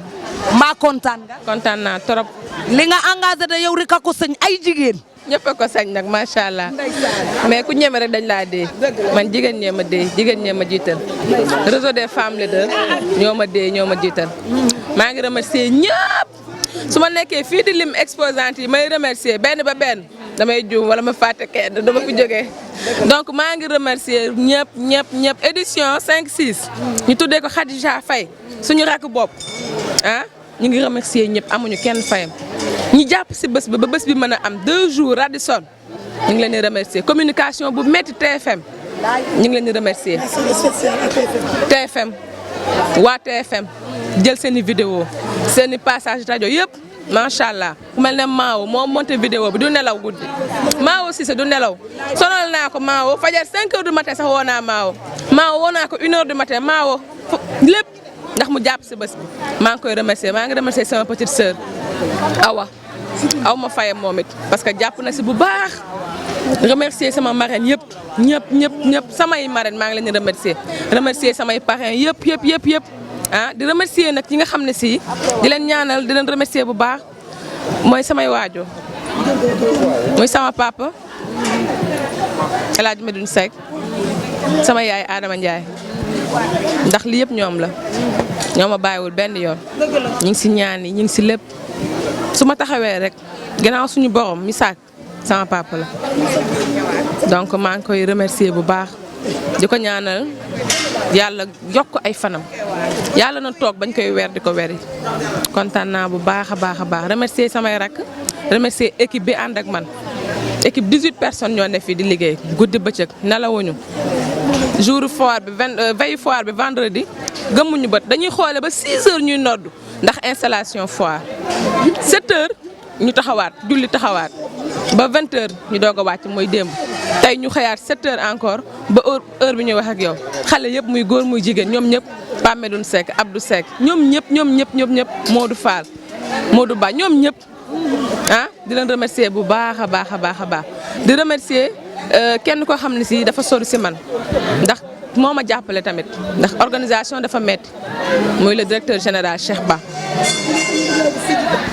[SPEAKER 16] mbaa kontaan nga.
[SPEAKER 8] kontaan naa trop.
[SPEAKER 16] li nga engagé da yow rek a ko sëñ ay jigéen.
[SPEAKER 8] ñëpp a ko sañ nag macha allah mais ku ñeme rek dañ laa dee man jigéen ñee ma dee jigéen ñee ma jiital réseau des femmes leaders ñoo ma dee ñoo ma jiital maa ngi remercier ñëpp su ma nekkee fii di lim exposante yi may remercier benn ba benn damay juum wala ma fàtte kenn dama fi jógee donc maa ngi remercier ñëpp édition 5-6 ñu tuddee ko Khadija Faye suñu rakk bopp ah ñu ngi remercier ñëpp amuñu kenn fayam ñi jàpp si bés bi ba bés bi mën a am 2 jours Radisson ñu ngi leen di remercier communication bu métti TFM ñu ngi leen di remercier TFM waa TFM jël seen i vidéo seen i passage rajo yëpp macha allah ku mel ne Maawo moo monté vidéo bi du nelaw guddi Maawo Cissé du nelaw sonal naa ko Maawo fajar 5 heures du matin sax woo naa Maawo woo naa ko 1 heure du matin Maawo lépp ndax mu jàpp si bés bi maa ngi koy remercier maa ngi remercier sama petite sœur aw ma fayam moom it parce que jàpp na si bu baax remercier sama marraine ñëpp samay marraine maa ngi leen di remercier samay parrain yëpp ah di remercier nag ñi nga xam ne si di leen ñaanal di leen remercier bu baax mooy samay waajur mooy sama papa El Hadj Medoune Seck sama yaay Adama Ndiaye ndax li yëpp ñoom la ñoo ma bàyyiwul benn yoon ñu ngi si ñaan yi ñu ngi si lépp su ma taxawee rek gannaaw suñu borom mi sàkk sama papa la donc maa ngi koy remercier bu baax di ko ñaanal yàlla yokk ay fanam yàlla na toog bañ koy weer di ko weri kontaan naa bu baax a baax remercier samay rakk remercier équipe bi ànd ak man équipe 18 personnes ñoo ne fii di liggéey guddi bëccëg nelawuñu jour foire bi veille foire bi vendredi gëmmuñu bët dañuy xoole ba 6 heures ñuy noddu ndax installation foire 7 heures ñu taxawaat julli taxawaat ba 20 heures ñu doog a wàcc mooy démb tey ñu xëyaat 7 heures encore ba heure bi ñuy wax ak yow xale yëpp muy góor muy jigéen ñoom ñëpp Pape Medoune Seck Abdou Seck ñoom ñëpp Modou Fall Modou Ba ñoom ñëpp ah di leen remercier bu baax a baax di remercier kenn koo xam ne si dafa sori si man ndax moo ma jàppale tamit ndax organisation dafa metti muy le directeur général Cheikh Ba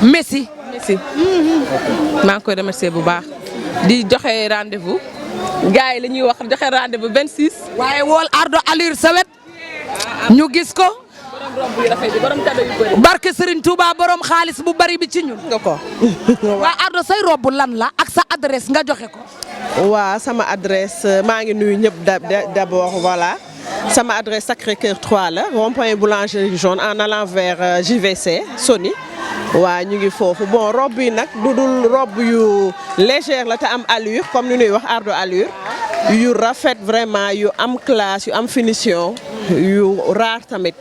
[SPEAKER 8] Messi maa ngi koy remercier bu baax di joxe rendez-vous gars yi la ñuy wax joxe rendez-vous 26.
[SPEAKER 16] waaye wool Ardo Allure sawet ñu gis ko barke Serigne Touba borom xaalis bu bari bi ci ñun nga ko waa Ardo say robu lan la ak sa adresse nga joxe ko.
[SPEAKER 3] waa sama adresse maa ngi nuyu ñëpp d'abord voilà sama adresse Sacré-Cœur 3 la rond-point boulangerie jaune en allant vers JVC Sony waa ñu ngi foofu bon robe yi nag du dul robe yu légère la te am allure comme ni ñuy wax Ardo Allure yu rafet vraiment yu am classe yu am finition yu raar tamit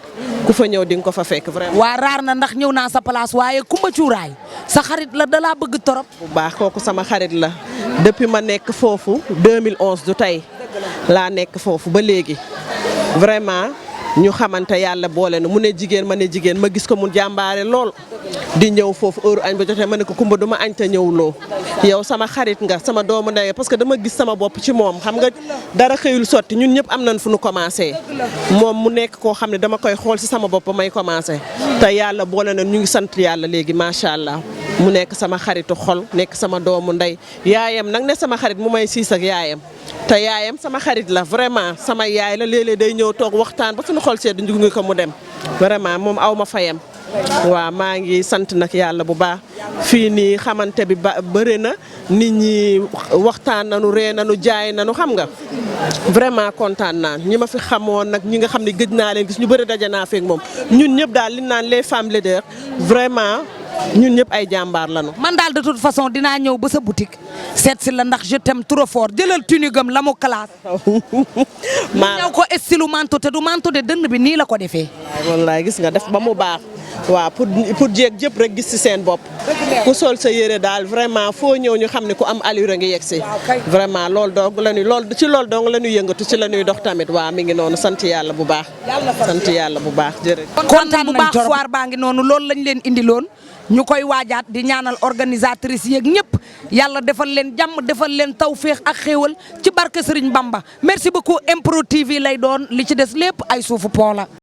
[SPEAKER 3] ku fa ñëw di nga ko fa fekk vraiment.
[SPEAKER 16] waa raar na ndax ñëw naa sa place waaye Kumba Cuuraay sa xarit la da laa bëgg torop.
[SPEAKER 3] bu baax kooku sama xarit la depuis ma nekk foofu 2011 du tey laa nekk foofu ba léegi vraiment ñu xamante yàlla boole na mu ne jigéen ma ne jigéen ma gis ko mu jàmbaare lool di ñëw foofu heure añ ba jotee ma ne ko Kumba duma añ te ñëwuloo yow sama xarit nga sama doomu ndey parce que dama gis sama bopp ci moom xam nga dara xëyul sotti ñun ñëpp am nañ fu nu commencé moom mu nekk koo xam ne dama koy xool si sama bopp may commencé te yàlla boole na ñu ngi sant yàlla léegi macha allah mu nekk sama xaritu xol nekk sama doomu ndey yaayam nag ne sama xarit mu may siis ak yaayam te yaayam sama xarit la vraiment sama yaay la léeg-léeg day ñëw toog waxtaan ba suñu xol sedd ñu ngi ko mu dem vraiment moom aw ma fayam. waaw maa ngi sant nag yàlla bu baax fii nii xamante bi bëri na nit ñi waxtaan nañu ree nañu jaay nañu xam nga vraiment kontaan naa ñi ma fi xamoon nag ñi nga xam ne gëj naa leen gis ñu bëri daje naa feek moom ñun ñëpp daal li naan les femmes leaders vraiment ñun ñëpp ay jàmbaar lañu.
[SPEAKER 16] man daal de toute façon dinaa ñëw ba sa boutique seet si la ndax je t'aime trop fort jëlal tunigam la mu classe. maa ñëw ko style manteau te du manteau de dënn bi nii la ko defee.
[SPEAKER 3] wallaay gis nga def ba mu baax. waaw pour jéeg jëpp rek gis ci seen bopp ku sol sa yére daal vraiment foo ñëw ñu xam ne ku am allure ngi yegg si vraiment loolu dong la ñuy ci loolu dong la ñuy yëngatu ci la ñuy dox tamit waaw mi ngi noonu sant yàlla bu baax sant yàlla bu baax jërëjëf
[SPEAKER 16] kontaan bu baax foire baa ngi noonu loolu lañ leen indiloon ñu koy waajaat di ñaanal organisatrice yeeg ñëpp yàlla defal leen jàmm defal leen tawféex ak xéewal ci barke Serigne Bamba merci beaucoup MPROD TV lay doon li ci des lépp ay suufu pont la